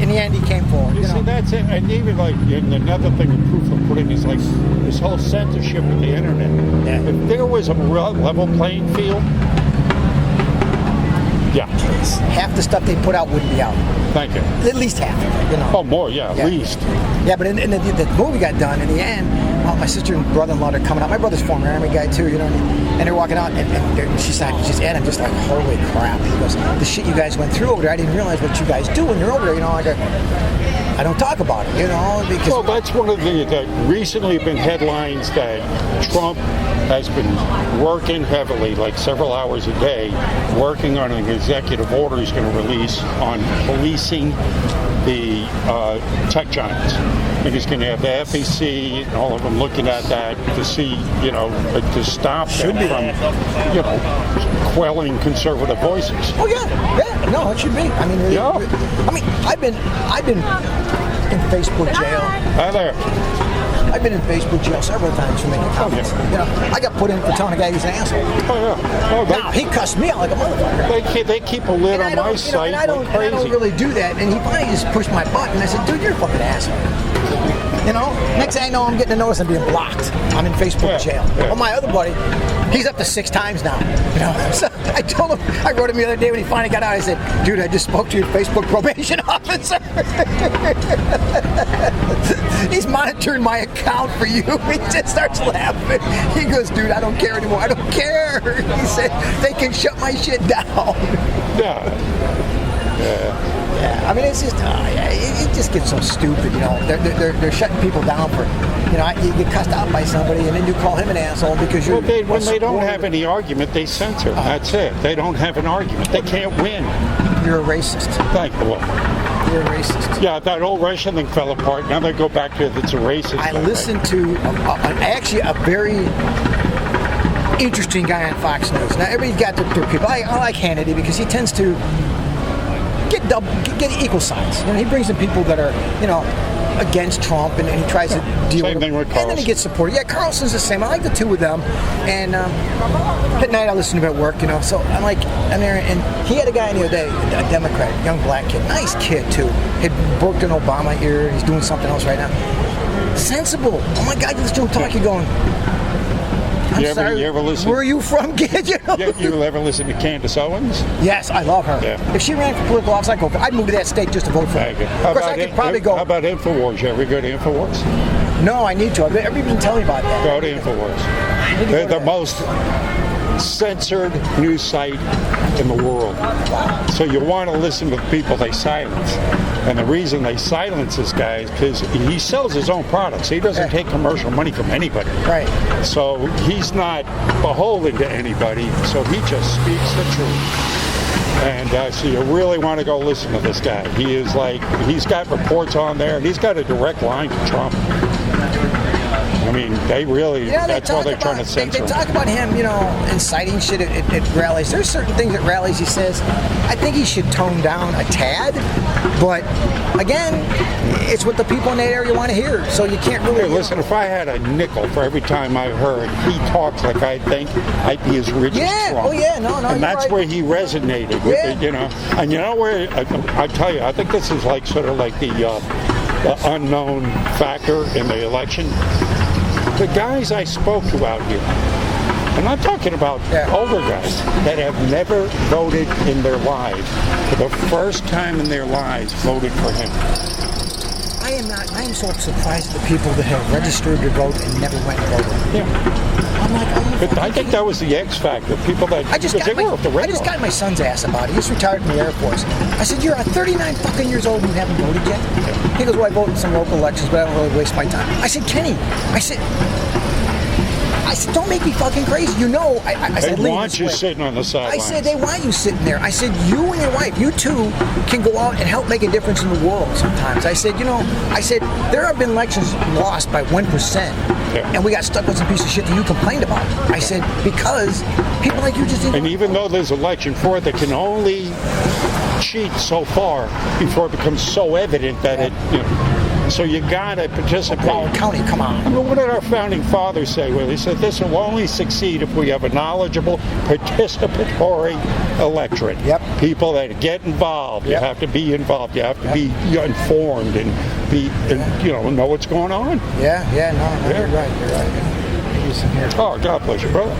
In the end, he came forward. You see, that's it. And even and another thing of proof of putting is like this whole censorship of the internet. Yeah. If there was a level playing field, half the stuff they put out wouldn't be out. Thank you. At least half of it, Oh, more, at least. Yeah, but in the movie got done. In the end, my sister and brother-in-law are coming out. My brother's a former Army guy too, and they're walking out, and she's and I'm just like, holy crap. He goes, the shit you guys went through over there, I didn't realize what you guys do when you're over there. I don't talk about it, because... Well, that's one of the recently been headlines that Trump has been working heavily, like several hours a day, working on an executive order he's going to release on policing the tech giants. And he's going to have the FEC and all of them looking at that to see, to stop them from, quelling conservative voices. Oh yeah, no, it should be. I mean, I've been in Facebook jail. Hi there. I've been in Facebook jail several times for making comments. I got put in for telling a guy he's an asshole. Oh yeah. Now he cussed me out like a motherfucker. They keep a lid on my site like crazy. I don't really do that. And he finally just pushed my button. I said, dude, you're a fucking asshole. Next thing I know, I'm getting a notice I'm being blocked. I'm in Facebook jail. Yeah. Well, my other buddy, he's up to 6 times now. So I told him, I wrote him the other day when he finally got out. I said, dude, I just spoke to your Facebook probation officer. He's monitoring my account for you. He just starts laughing. He goes, dude, I don't care anymore. I don't care. He said, they can shut my shit down. Yeah, I mean, it's just, it just gets so stupid, They're shutting people down for, you get cussed out by somebody and then you call him an asshole because you're... Well, when they don't have any argument, they censor. That's it. They don't have an argument. They can't win. You're a racist. Thank you. You're a racist. Yeah, that old Russian thing fell apart. Now they go back to it's a racist. I listened to actually a very interesting guy on Fox News. Now, everybody's got their people. I like Hannity because he tends to get equal sides. He brings in people that are, against Trump, and he tries to deal Same with thing him. with And then he Carlson. gets supported. Yeah, Carlson's the same. I like the two of them. And at night I listen to him at work, So I'm like, I'm there, and he had a guy the other day, a Democrat, young black kid, nice kid too. Had worked in Obama era. He's doing something else right now. Sensible. Oh my God, you listen to him talk, you're going, I'm sorry, you ever listen? where are you from, kid? You ever listen to Candace Owens? Yes, I love her. Yeah. If she ran for political office, I'd move to that state just to vote for her. Thank you. Of course, I could probably go. How about InfoWars? You ever go to InfoWars? No, I need to. Everybody's been telling me about that. Go to InfoWars. need to go They're to the that. most censored news site in the world. So you want to listen to the people they silence. And the reason they silence this guy is because he sells his own products. He doesn't take commercial money from anybody. Right. So he's not beholden to anybody. So he just speaks the truth. And so you really want to go listen to this guy. He is he's got reports on there, and he's got a direct line to Trump. I mean, they really, that's why they're trying to censor They him. talk about him, inciting shit at rallies. There's certain things at rallies he says, I think he should tone down a tad. But, again, it's what the people in that area want to hear. So you can't really... Hey, listen, if I had a nickel for every time I heard he talks like I think, I'd be as rich as Trump. Oh, yeah, no, And that's right. where he resonated with it, And you know where, I tell you, I think this is sort of like the unknown factor in the election. The guys I spoke to out here, and I'm talking about older guys that have never voted in their lives, for the first time in their lives, voted for him. I am so surprised at the people that have registered to vote and never went and voted. Yeah. I'm like, But I think that was the X factor. People that I just got my son's ass about it. He just retired from the Air Force. I said, you're 39 fucking years old and you haven't voted yet? He goes, well, I vote in some local elections, but I don't really waste my time. I said, Kenny, I said, don't make me fucking crazy. I said, they want you sitting on the sidelines. I said, they want you sitting there. I said, you and your wife, you two can go out and help make a difference in the world sometimes. I said, there have been elections lost by 1%, and we got stuck with some piece of shit that you complained about. I said, because people like you just didn't. And even though there's election fraud, they can only cheat so far before it becomes so evident that so you gotta participate. Broward County, come on. I mean, what did our founding fathers say? Well, they said this will only succeed if we have a knowledgeable, participatory electorate. Yep. People that get involved. Yep. You have to be involved. You have to be informed and know what's going on. Yeah, no, you're right. Oh, God bless you, brother.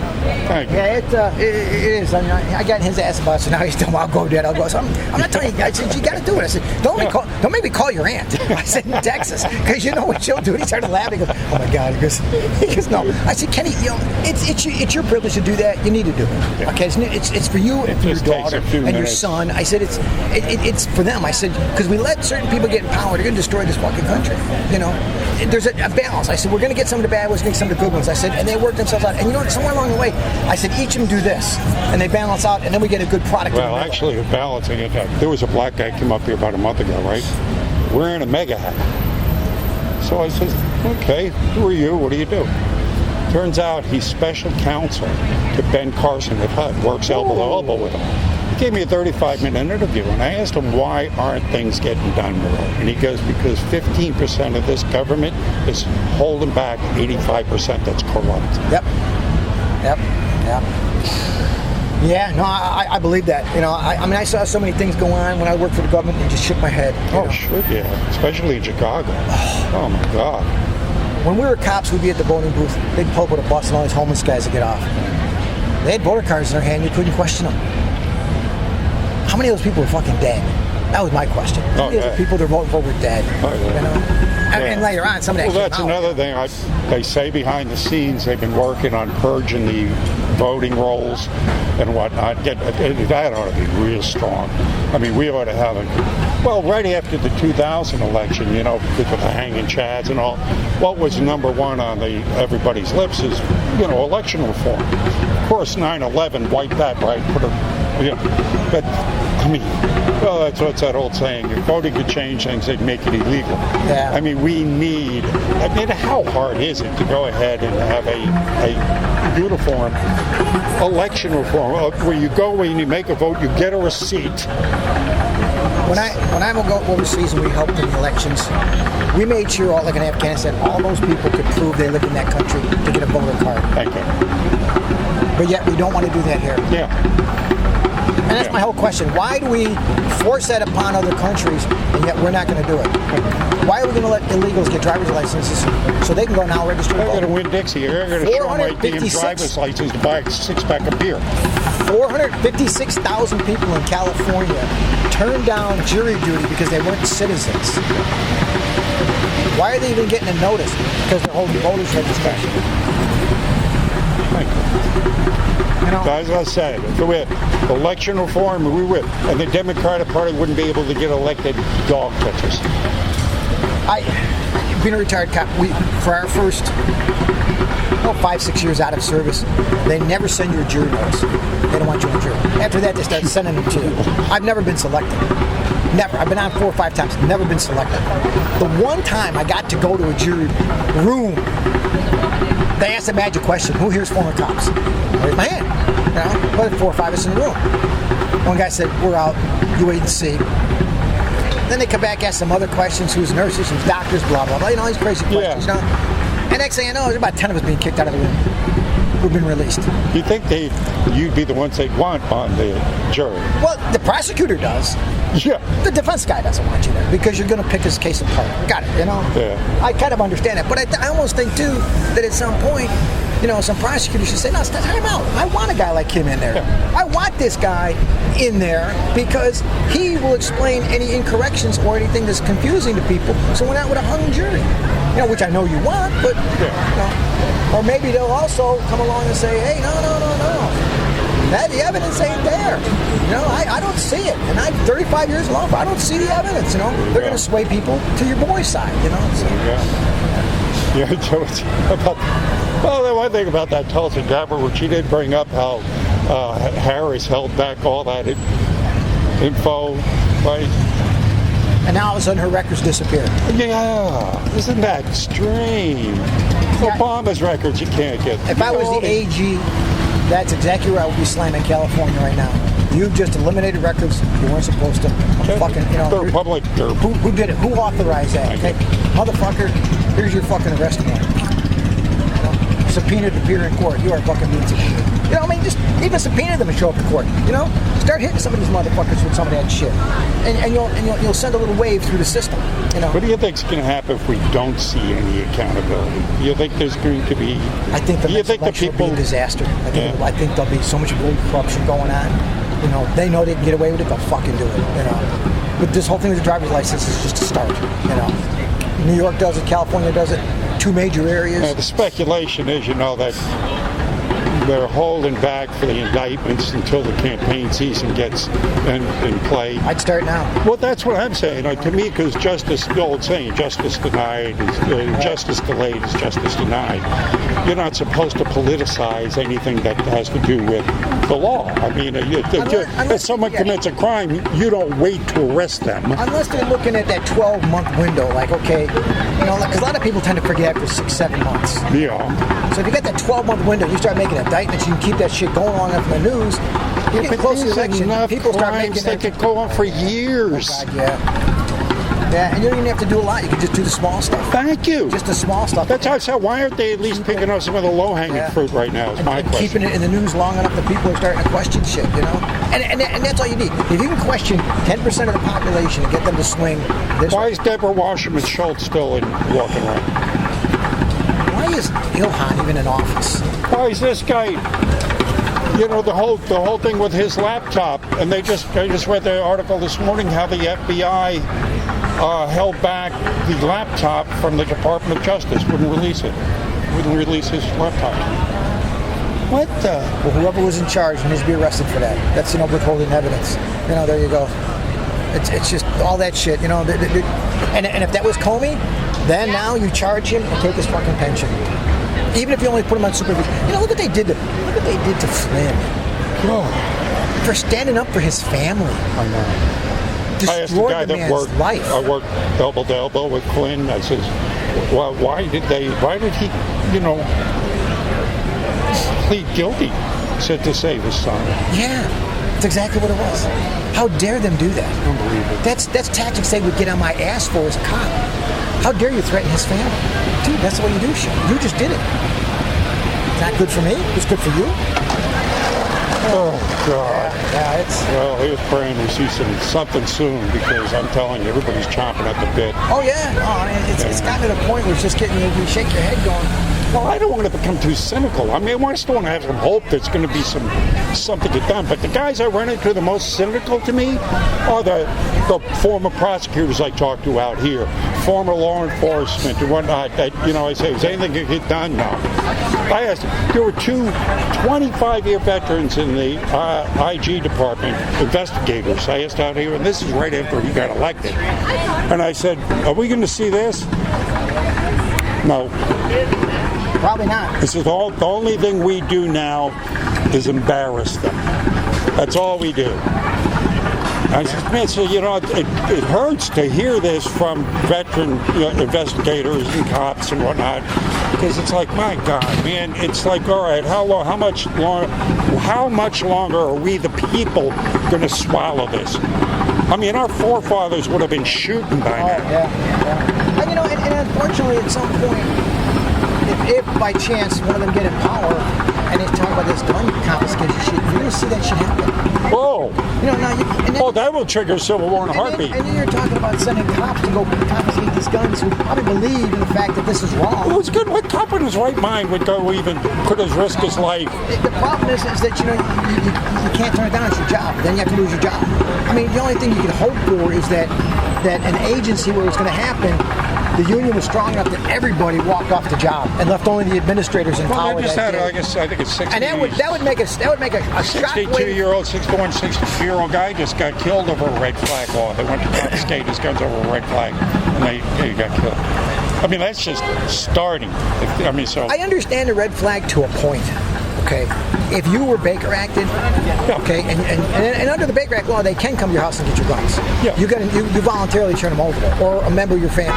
Thank you. Yeah, it is. I mean, I got in his ass about it, so now he's telling me I'll go do that. I'll go. So I'm not telling you. I said, you got to do it. I said, don't make me call your aunt. I said, in Texas, because you know what she'll do. He started laughing. He goes, oh my God. He goes, no. I said, Kenny, it's your privilege to do that. You need to do it. Yeah. Okay, it's for you and for your just takes daughter a few and your minutes. son. I said, it's for them. I said, because we let certain people get in power, they're going to destroy this fucking country. There's a balance. I said, we're going to get some of the bad ones, we're going to get some of the good ones. I said, and they work themselves out. And somewhere along the way, I said, each of them do this, and they balance out, and then we get a good product. Well, actually, balancing it, there was a black guy came up here about a month ago, right? Wearing a mega hat. So I said, okay, who are you? What do you do? Turns out he's special counsel to Ben Carson with HUD, works elbow to elbow with him. He gave me a 35-minute interview, and I asked him, why aren't things getting done more? And he goes, because 15% of this government is holding back 85% that's corrupt. Yep. Yeah, no, I believe that. I mean, I saw so many things go on when I worked for the government and just shook my head. Oh, sure, yeah. Especially in Chicago. Oh, my God. When we were cops, we'd be at the voting booth. They'd pull up with a bus and all these homeless guys would get off. They had voter cards in their hand. You couldn't question them. How many of those people were fucking dead? That was my question. How many of those people they're voting for were dead? Oh, yeah. And later on, some of that Well, that's another thing. They say behind the scenes they've been working on purging the voting rolls and whatnot. That ought to be real strong. I mean, we ought to have right after the 2000 election, with the hanging chads and all, what was number one on everybody's lips is, election reform. Of course, 9/11 wiped that, right? But, I mean, well, that's what's that old saying, if voting could change things, they'd make it illegal. Yeah. I mean, how hard is it to go ahead and have a uniform election reform where you go and you make a vote, you get a receipt, when I go overseas and we helped in the elections, we made sure, like in Afghanistan, all those people could prove they lived in that country to get a voter card. Thank you. But yet we don't want to do that here. Yeah. And that's my whole question. Why do we force that upon other countries, and yet we're not going to do it? Why are we going to let illegals get driver's licenses so they can go now register to They're going to vote? win Dixie. They're going to show my damn 456 driver's license to buy a six-pack of beer. 456,000 people in California turned down jury duty because they weren't citizens. Why are they even getting a notice? Because they're holding voters registration. Thank you. You know, As I said, if we had election reform, we would, and the Democratic Party wouldn't be able to get elected dog catchers. being a retired cop, for our first 5-6 years out of service, they never send you a jury notice. They don't want you in jury. After that, they start sending them to you. I've never been selected. Never. I've been on 4 or 5 times. Never been selected. The one time I got to go to a jury room, they asked a magic question: who here's former cops? I raised my hand. You know, but 4 or 5 of us in the room. One guy said, "We're out. You wait and see." Then they come back, ask some other questions: who's nurses, who's doctors, blah blah blah. You know, all these crazy questions. Yeah. You know? And next thing I know, there's about 10 of us being kicked out of the room. We've been released. You think you'd be the ones they'd want on the jury? Well, the prosecutor does. Yeah. The defense guy doesn't want you there because you're going to pick his case apart. Got it, you know? Yeah. I kind of understand that. But I almost think, too, that at some point, some prosecutors should say, no, time out. I want a guy like him in there. Yeah. I want this guy in there because he will explain any incorrections or anything that's confusing to people, so we're not with a hung jury. Which I know you want, but, or maybe they'll also come along and say, hey, no. The evidence ain't there. I don't see it. And I'm 35 years long, but I don't see the evidence, They're going to sway people to your boy's side, So. Yeah, so it's about, well, the one thing about that Tulsi Gabbard, which she did bring up how Harris held back all that info, right? And now all of a sudden her records disappear. Yeah, isn't that strange? Obama's records you can't get. If I was the AG, that's exactly where I would be slamming California right now. You've just eliminated records you weren't supposed to. They're public. Who did it? Who authorized that? Okay, motherfucker, here's your fucking arrest warrant. Subpoenaed to appear in court. You are fucking being subpoenaed. Just even subpoena them and show up to court. Start hitting some of these motherfuckers with some of that shit, and you'll send a little wave through the system. What do you think's going to happen if we don't see any accountability? Do you think there's going to be? I think the next election will be a disaster. I think there'll be so much voter corruption going on. They know they can get away with it. They'll fucking do it. But this whole thing with the driver's license is just a start. New York does it. California does it. 2 major areas. The speculation is, that they're holding back for the indictments until the campaign season gets in play. I'd start now. Well, that's what I'm saying. To me, because the old saying, justice denied, justice delayed is justice denied. You're not supposed to politicize anything that has to do with the law. If someone commits a crime, you don't wait to arrest them. Unless they're looking at that 12-month window, like, okay, because a lot of people tend to forget after 6-7 months. Yeah. So if you got that 12-month window, you start making indictments, you can keep that shit going long enough in the news. You get close to the election, people start making that could go on for years. Oh, God, yeah. Yeah, and you don't even have to do a lot. You can just do the small stuff. Thank you. Just the small stuff. That's how I said, why aren't they at least picking up some of the low-hanging fruit right now is my question. Keeping it in the news long enough that people are starting to question shit, And that's all you need. If you can question 10% of the population and get them to swing this Why is Deborah Wasserman Schultz still walking around? Why is Ilhan even in office? Why is this guy... the whole thing with his laptop, and I just read the article this morning how the FBI held back the laptop from the Department of Justice, wouldn't release his laptop. What the? Well, whoever was in charge needs to be arrested for that. That's withholding evidence. There you go. It's just all that shit. And if that was Comey, then now you charge him and take his fucking pension. Even if you only put him on supervision. Look what they did to Flynn. For standing up for his family. I know. I asked the guy that worked elbow to elbow with Flynn. I says, well, why did he, plead guilty? Said to save his son. Yeah. That's exactly what it was. How dare them do that? Unbelievable. That's tactics they would get on my ass for as a cop. How dare you threaten his family? Dude, that's the way you do shit. You just did it. It's not good for me. It's good for you. Oh, God. Yeah, it's... Well, here's praying we see something soon, because I'm telling you, everybody's chomping at the bit. Oh, yeah. Oh, man, it's gotten to the point where it's just getting you shake your head going... Well, I don't want to become too cynical. I mean, I still want to have some hope there's going to be something get done. But the guys I run into the most cynical to me are the former prosecutors I talk to out here, former law enforcement and whatnot. That, I say, is anything going to get done? No. I asked, there were two 25-year veterans in the IG department, investigators. I asked out here, and this is right after he got elected. And I said, are we going to see this? No. Probably not. This is the only thing we do now is embarrass them. That's all we do. I said, man, so, it hurts to hear this from veteran investigators and cops and whatnot, because it's like, my God, man, it's like, all right, how much longer are we, the people, going to swallow this? I mean, our forefathers would have been shooting by now. Yeah. And unfortunately, at some point, if by chance one of them get in power and they talk about this gun confiscation shit, you're going to see that shit happen. Whoa! Now that will trigger civil war in a heartbeat. And then you're talking about sending cops to go confiscate these guns who probably believe in the fact that this is wrong. Well, it's good. What cop in his right mind would go even put his risk his life? The problem is that you can't turn it down. It's your job. Then you have to lose your job. I mean, the only thing you can hope for is that an agency where it's going to happen, the union was strong enough that everybody walked off the job and left only the administrators in power. Well, they just had, I think it's 60. And that would make a 62-year-old, 62-year-old guy just got killed over a red flag law. They went to confiscate his guns over a red flag, and he got killed. I mean, that's just starting. I understand the red flag to a point. Okay, if you were Baker acted, okay, and under the Baker Act law, they can come to your house and get your guns. Yeah. You voluntarily turn them over, or a member of your family.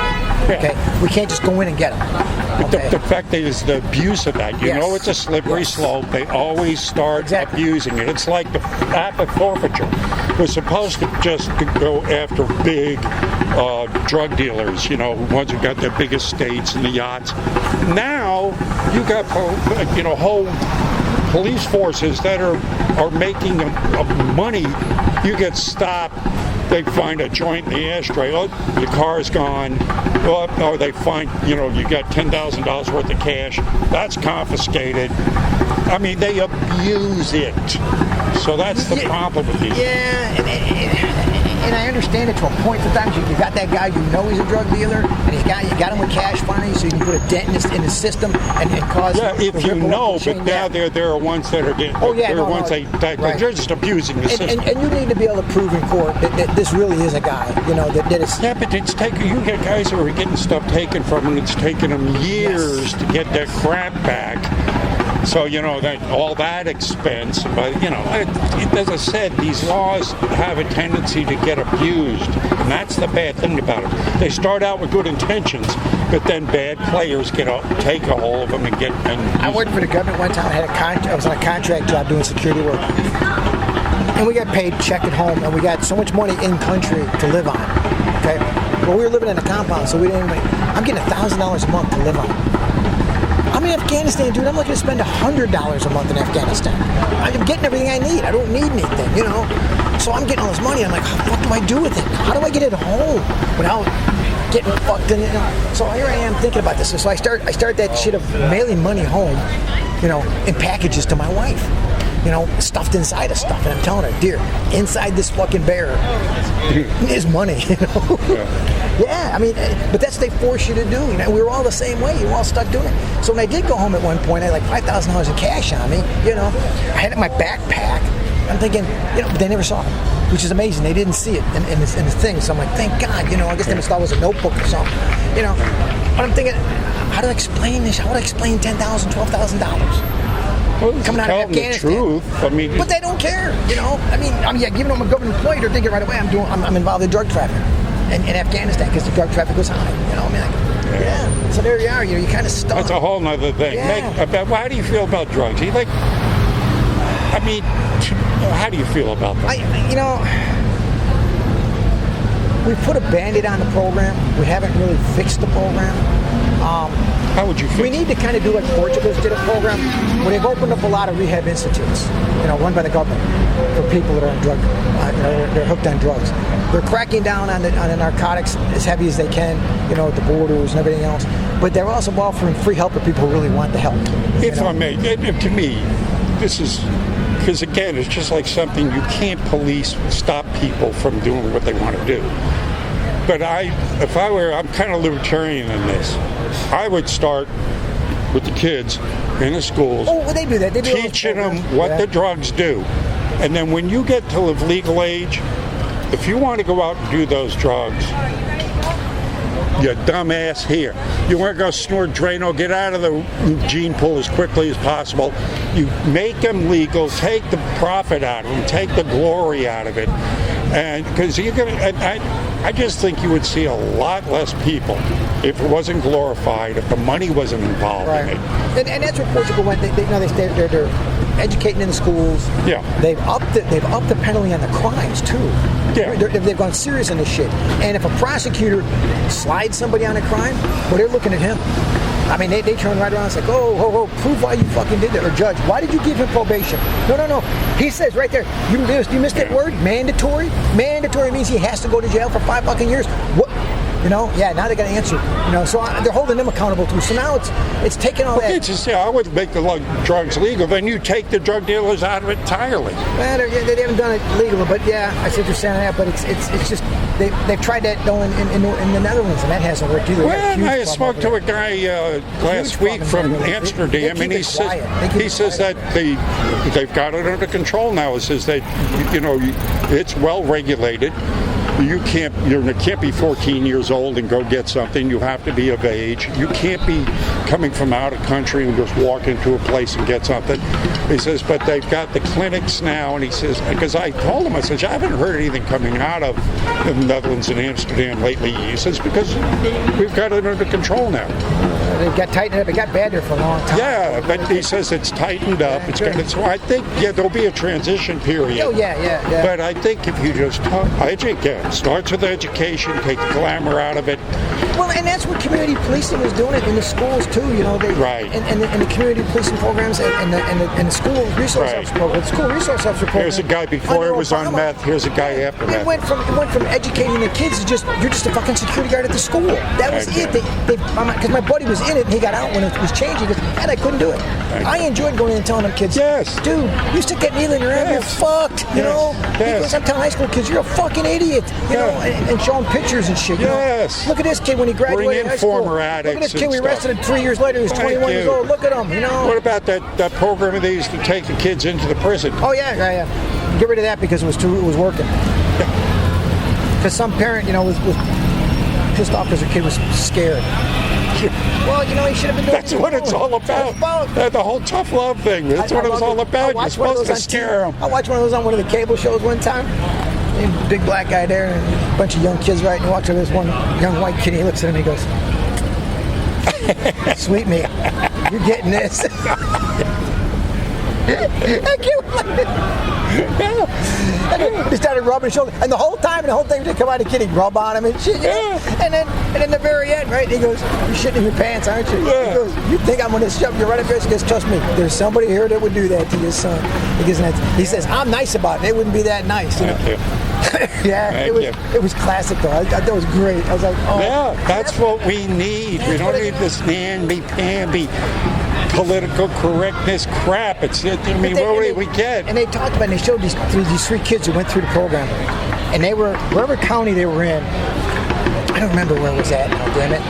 Yeah. Okay, we can't just go in and get them. Okay. The fact is the abuse of that. You know it's a slippery slope. They always start abusing it. It's like the APA forfeiture. We're supposed to just go after big drug dealers, ones who got their big estates and the yachts. Now you got whole police forces that are making money. You get stopped, they find a joint in the ashtray. Oh, your car's gone. Or they find, you got $10,000 worth of cash. That's confiscated. I mean, they abuse it. So that's the problem with these. Yeah, and I understand it to a point. Sometimes you got that guy, he's a drug dealer, and you got him with cash money, so you can put a dent in the system and cause. Yeah, if you know, but now there are ones that are getting. They're just abusing the system. And you need to be able to prove in court that this really is a guy, that is. Yeah, but it's taking. You get guys who are getting stuff taken from them. It's taken them years to get their crap back. So, that all that expense, but, as I said, these laws have a tendency to get abused, and that's the bad thing about it. They start out with good intentions, but then bad players take a hold of them and get... I worked for the government one time. I was on a contract job doing security work, and we got paid check at home, and we got so much money in country to live on, okay? Well, we were living in a compound, so I'm getting $1,000 a month to live on. I'm in Afghanistan, dude. I'm looking to spend $100 a month in Afghanistan. I'm getting everything I need. I don't need anything, So I'm getting all this money. I'm like, what do I do with it? How do I get it home without getting fucked in it? So here I am thinking about this. So I start that shit of mailing money home, in packages to my wife. Stuffed inside of stuff. And I'm telling her, dear, inside this fucking bear is money, Yeah, I mean, but that's what they force you to do. We were all the same way. You were all stuck doing it. So when I did go home at one point, I had like $5,000 in cash on me, I had it in my backpack. I'm thinking, but they never saw it, which is amazing. They didn't see it in the thing. So I'm like, thank God, I guess they must thought it was a notebook or something, But I'm thinking, how do I explain this? How would I explain $10,000, $12,000? Well, coming out of Afghanistan. The truth. But they don't care, given them a government employee, they're thinking right away I'm involved in drug trafficking in Afghanistan because the drug traffic was high. So there you are, you kind of stuck. That's a whole nother thing. Yeah. How do you feel about drugs? I mean, how do you feel about that? We put a Band-Aid on the program. We haven't really fixed the program. How would you fix We need to kind of do like Portugal's did a program where they've opened up a lot of rehab institutes, run by the government for people that are on they're hooked on drugs. They're cracking down on the narcotics as heavy as they can, at the borders and everything else. But they're also offering free help for people who really want the help. If I may, to me, this is, because again, it's just like something you can't stop people from doing what they want to do. But I'm kind of libertarian in this. I would start with the kids in the schools. Oh, well, they do that. They do teaching them what the drugs do. And then when you get to legal age, if you want to go out and do those drugs, you dumbass here. You want to go snort Drano, get out of the gene pool as quickly as possible. You make them legal, take the profit out of them, take the glory out of it. And because I just think you would see a lot less people if it wasn't glorified, if the money wasn't involved in it. And that's where Portugal went. They're educating in the schools. Yeah. They've upped the penalty on the crimes too. Yeah. They've gone serious on this shit. And if a prosecutor slides somebody on a crime, well, they're looking at him. I mean, they turn right around and say, oh, prove why you fucking did that. Or judge, why did you give him probation? No. He says right there, you missed that word, mandatory? Mandatory means he has to go to jail for 5 fucking years. What? Now they got to answer. So they're holding them accountable too. So now it's taking all that. I would make the drugs legal. Then you take the drug dealers out of it entirely. Well, they haven't done it legal, but yeah, I see what you're saying that. But it's just they've tried that though in the Netherlands, and that hasn't worked either. Well, I spoke to a guy last week from Amsterdam, and he says that they've got it under control now. It says that it's well regulated. You can't be 14 years old and go get something. You have to be of age. You can't be coming from out of country and just walk into a place and get something. He says, but they've got the clinics now, and he says, because I told him, I said, I haven't heard anything coming out of the Netherlands and Amsterdam lately. He says, because we've got it under control now. They've got tightened up. It got bad there for a long time. Yeah, but he says it's tightened up. So I think, there'll be a transition period. Oh, yeah. But I think if you just starts with education, take the glamour out of it. Well, and that's what community policing was doing it in the schools too. Right. And the community policing programs and the school resource officer program. School resource officer program. Here's a guy before it was on meth. Here's a guy after meth. It went from educating the kids to you're just a fucking security guard at the school. That was it. Because my buddy was in it and he got out when it was changing. He goes, man, I couldn't do it. I enjoyed going in and telling them kids, yes, dude, you stick that needle in your arm, you're fucked. He goes, I'm telling high school kids, you're a fucking idiot. And show them pictures and shit. Yes. Look at this kid when he graduated high school. Former addicts. Look at this kid we arrested him 3 years later. He was 21 years old. Look at him. What about that program they used to take the kids into the prison? Oh yeah. Get rid of that because it was working. Because some parent, was pissed off because their kid was scared. Well, he should have been doing That's what it's all about. The whole tough love thing. That's what it was all about. You're supposed to scare them. I watched one of those on one of the cable shows one time. Big black guy there, and a bunch of young kids right, and he walks over this one young white kid, he looks at him and he goes, sweet me, you're getting this. He started rubbing his shoulder, and the whole thing would come out of the kid, he'd rub on him and shit, and then the very end, right, he goes, you're shitting in your pants, aren't you? He goes, you think I'm going to shove you right up there? He goes, trust me, there's somebody here that would do that to your son. He says, I'm nice about it. It wouldn't be that nice. It was classic though. I thought it was great. I was like, oh. Yeah, that's what we need. We don't need this namby-pamby political correctness crap. What do we get? And they talked about it, and they showed these 3 kids who went through the program. And they were, wherever county they were in, I don't remember where it was at, damn it.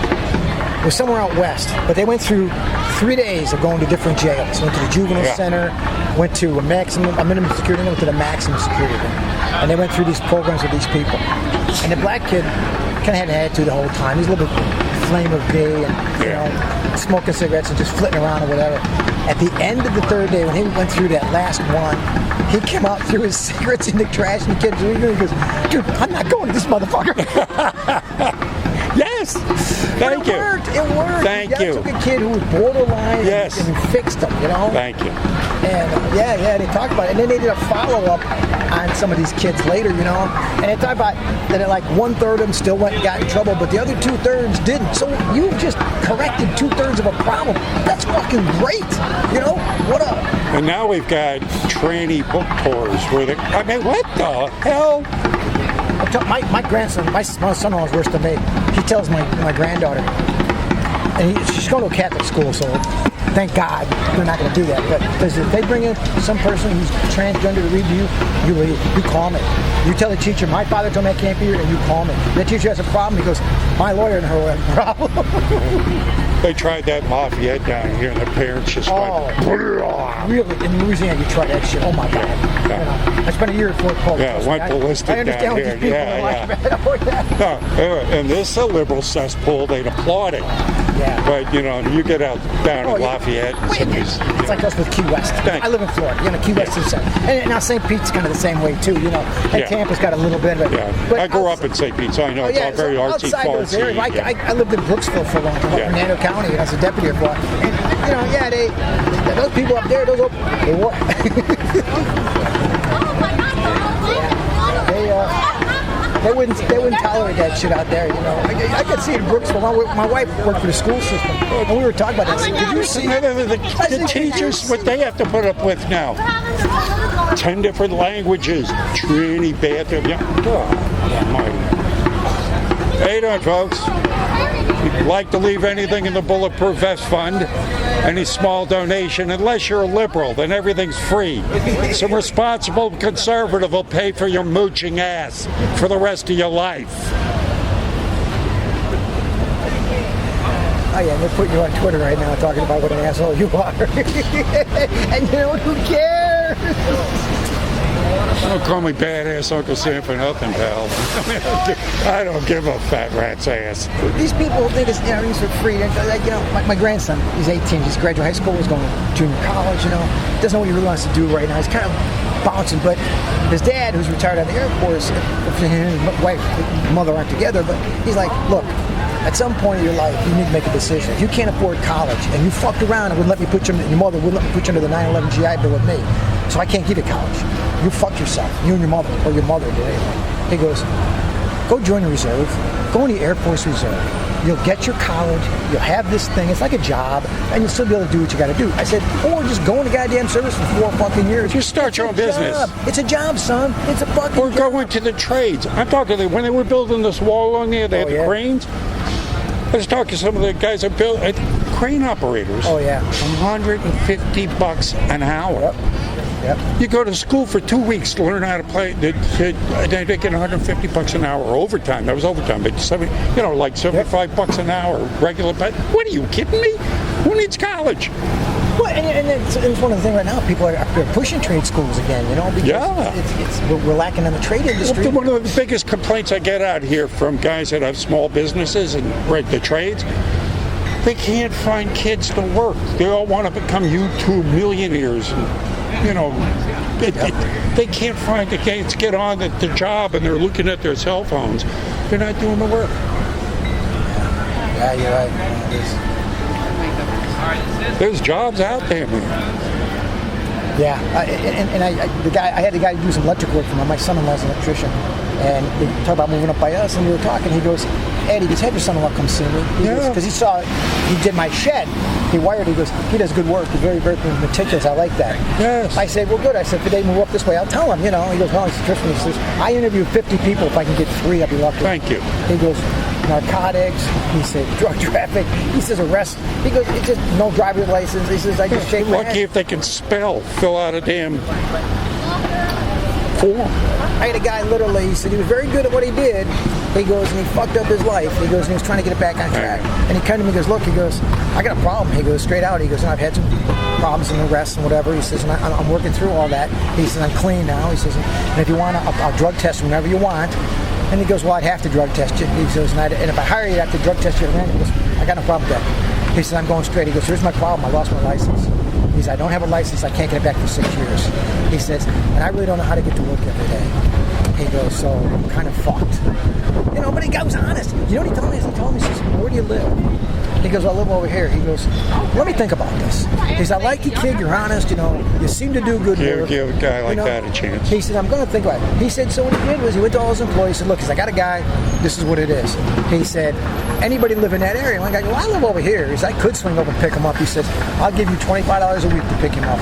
It was somewhere out west. But they went through 3 days of going to different jails. Went to the juvenile center, went to a minimum security, went to the maximum security. And they went through these programs with these people. And the black kid kind of had an attitude the whole time. He's a little bit flame of gay and smoking cigarettes and just flitting around or whatever. At the end of the 3rd day, when he went through that last one, he came out, threw his cigarettes in the trash, and the kid he goes, dude, I'm not going to this motherfucker. Yes. Thank you. It worked. Thank you. Took a kid who was borderline and fixed him, Thank you. And yeah, they talked about it. And then they did a follow-up on some of these kids later, you know. And they talked about that like 1/3 of them still went and got in trouble, but the other 2/3 didn't. So you've just corrected 2/3 of a problem. That's fucking great. You know, what up? And now we've got tranny book tours where they, I mean, what the hell? My grandson, my son-in-law is worse than me. He tells my granddaughter, and she's going to a Catholic school, so thank God they're not going to do that. But because if they bring in some person who's transgender to read to you, you leave. You call me. You tell the teacher, my father told me I can't be here, and you call me. The teacher has a problem. He goes, my lawyer and her will have a problem. They tried that in Lafayette down here, and the parents just went, really? In Louisiana, you try that shit. Oh my God. Yeah. You know, I spent a year at Fort Polk. Yeah, went ballistic I understand down what here. these people are like. Oh, yeah. No, and this is a liberal cesspool. They'd applaud it. Yeah. But, you know, you get out down in Lafayette and some of these... It's like us with Key West. I live in Florida. You know, Key West is the same. And now St. Pete's kind of the same way, too, you know. And Tampa's got a little bit of it. Yeah. But I grew up in St. Pete, so I know it's all very artsy, outside those areas, fartsy. I lived in Brooksville for a long time, Hernando County, and I was a deputy for a while. And, you know, those people up there, they work. They wouldn't tolerate that shit out there, you know. I could see it in Brooksville. My wife worked for the school system, and we were talking about that. Did you see the teachers, what they have to put up with now? 10 different languages, tranny bathroom. How you doing, folks? If you'd like to leave anything in the Bulletproof Vest Fund, any small donation, unless you're a liberal, then everything's free. Some responsible conservative will pay for your mooching ass for the rest of your life. Oh yeah, they're putting you on Twitter right now talking about what an asshole you are. And you know, who cares? Don't call me badass Uncle Sam for nothing, pal. I don't give a fat rat's ass. These people think it's, you know, these are free. Like, you know, my grandson, he's 18, just graduated high school, he's going to junior college, you know. Doesn't know what he really wants to do right now. He's kind of bouncing, but his dad, who's retired out of the Air Force, him and his wife, his mother aren't together, but he's like, look, at some point in your life, you need to make a decision. If you can't afford college, and you fucked around and wouldn't let me put you, your mother wouldn't let me put you under the 9/11 GI Bill with me, so I can't give you college. You fucked yourself, you and your mother, or your mother did anyway. He goes, go join the reserve, go in the Air Force Reserve. You'll get your college, you'll have this thing, it's like a job, and you'll still be able to do what you gotta do. I said, or just go in the goddamn service for 4 fucking years. Just start your own business. It's a job, son. It's a fucking Or job. go into the trades. I'm talking to them, when they were building this wall on there, they had the cranes. I was talking to some of the guys that built crane operators. Oh yeah. $150 an hour. Yep. You go to school for 2 weeks to learn how to play. They get $150 an hour overtime. That was overtime, but like $75 an hour regular pay. What are you kidding me? Who needs college? Well, and it's one of the things right now. People are pushing trade schools again. You know, because we're lacking in the trade industry. One of the biggest complaints I get out here from guys that have small businesses and the trades. They can't find kids to work. They all want to become YouTube millionaires. You know, they can't find the kids get on the job, and they're looking at their cell phones. They're not doing the work. Yeah, you're right. There's jobs out there, man. Yeah, I had the guy do some electric work for me. My son-in-law's an electrician, and we talked about moving up by us, and we were talking. He goes, Eddie, just have your son-in-law come see me. Because he did my shed. He wired. He goes, he does good work. He's very, very meticulous. I like that. Yes. I said, well, good. I said, if they move up this way, I'll tell him. You know. He goes, well, he's Tristan. He says, I interview 50 people. If I can get 3, I'll be lucky. Thank you. He goes, narcotics. He said, drug traffic. He says, arrest. He goes, it's just no driver's license. He says, I just shake my head. Lucky if they can fill out a damn form. I had a guy literally, he said he was very good at what he did. He goes, and he fucked up his life. He goes, and he was trying to get it back on track. And he came to me and goes, look, he goes, I got a problem. He goes, straight out. He goes, and I've had some problems and arrests and whatever. He says, and I'm working through all that. He says, I'm clean now. He says, and if you want, I'll drug test whenever you want. And he goes, well, I'd have to drug test you. He says, and if I hire you, I have to drug test you again. He goes, I got no problem with that. He says, I'm going straight. He goes, here's my problem. I lost my license. He says, I don't have a license. I can't get it back for 6 years. He says, and I really don't know how to get to work every day. He goes, so I'm kind of fucked. You know, but the guy was honest. You know what he told me? He told me, he says, where do you live? He goes, I live over here. He goes, let me think about this. He says, I like you, kid. You're honest. You know, you seem to do good work. Give a guy like that a chance. He said, I'm going to think about it. He said, so what he did was he went to all his employees. He said, look, he said, I got a guy. This is what it is. He said, anybody live in that area? And one guy goes, well, I live over here. He said, I could swing over and pick him up. He says, I'll give you $25 a week to pick him up.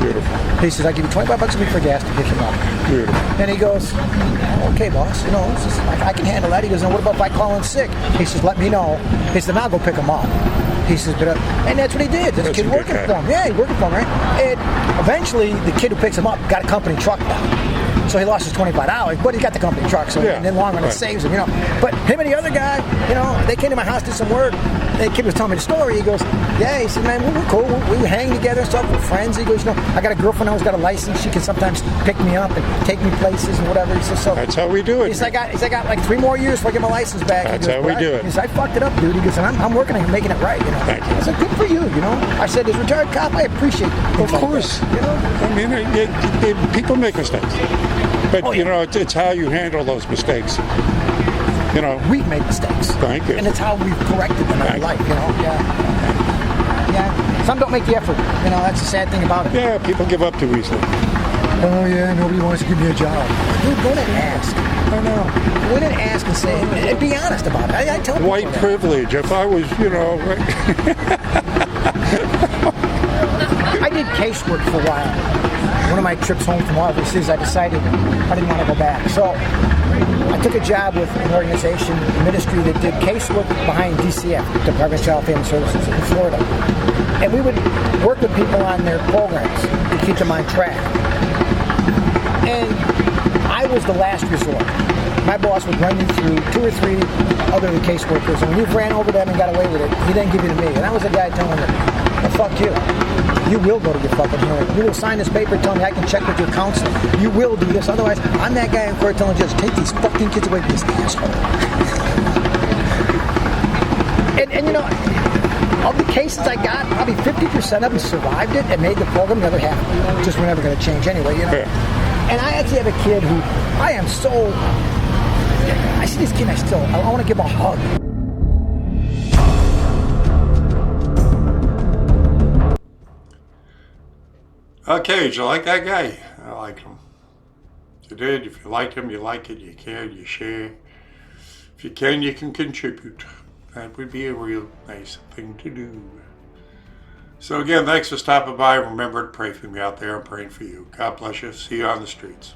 Beautiful. He says, I'll give you $25 a week for gas to pick him up. Beautiful. And he goes, okay, boss, you know, I can handle that. He goes, and what about if I call in sick? He says, let me know. He said, then I'll go pick him up. He says, and that's what he did. There's a kid working for him. Yeah, he working for him, right? And eventually, the kid who picks him up got a company truck now. So he lost his $25, but he got the company truck. So in the long run, it saves him, you know. But him and the other guy, you know, they came to my house, did some work. The kid was telling me the story. He goes, yeah, he said, man, we're cool. We hang together and stuff. We're friends. He goes, you know, I got a girlfriend now who's got a license. She can sometimes pick me up and take me places and whatever. He says, so that's how we do it. He said, I got like 3 more years before I get my license back. That's how we do it. He said, I fucked it up, dude. He goes, and I'm working on making it right, you know. Thank you. I said, good for you, you know. I said, as a retired cop, I appreciate it. Of course. You know? I mean, people make mistakes. But, you know, it's how you handle those mistakes. You know. We make mistakes. Thank you. And it's how we've corrected them in our life, you know. Yeah. Some don't make the effort. You know, that's the sad thing about it. Yeah, people give up too easily. Oh, yeah, nobody wants to give me a job. Dude, go in and ask. I know. Go in and ask and say, and be honest about it. I tell people white privilege. If I was, you know. I did casework for a while. One of my trips home from overseas, I decided I didn't want to go back. So I took a job with an organization, a ministry that did casework behind DCF, Department of Child Family Services in Florida. And we would work with people on their programs to keep them on track. And I was the last resort. My boss would run you through 2 or 3 other caseworkers, and when you've ran over them and got away with it, he then give you to me. And I was the guy telling them, well, fuck you. You will go to your fucking hearing. You will sign this paper telling me I can check with your counselor. You will do this. Otherwise, I'm that guy in court telling the judge, take these fucking kids away from this asshole. and you know, of the cases I got, probably 50% of them survived it and made the program. The other half just were never going to change anyway, you know. Yeah. And I actually have a kid who I am so... I see this kid, I want to give him a hug. Okay, did you like that guy? I liked him. If you did, if you liked him, you like it, you can, you share. If you can contribute. That would be a real nice thing to do. So again, thanks for stopping by. Remember to pray for me out there. I'm praying for you. God bless you. See you on the streets.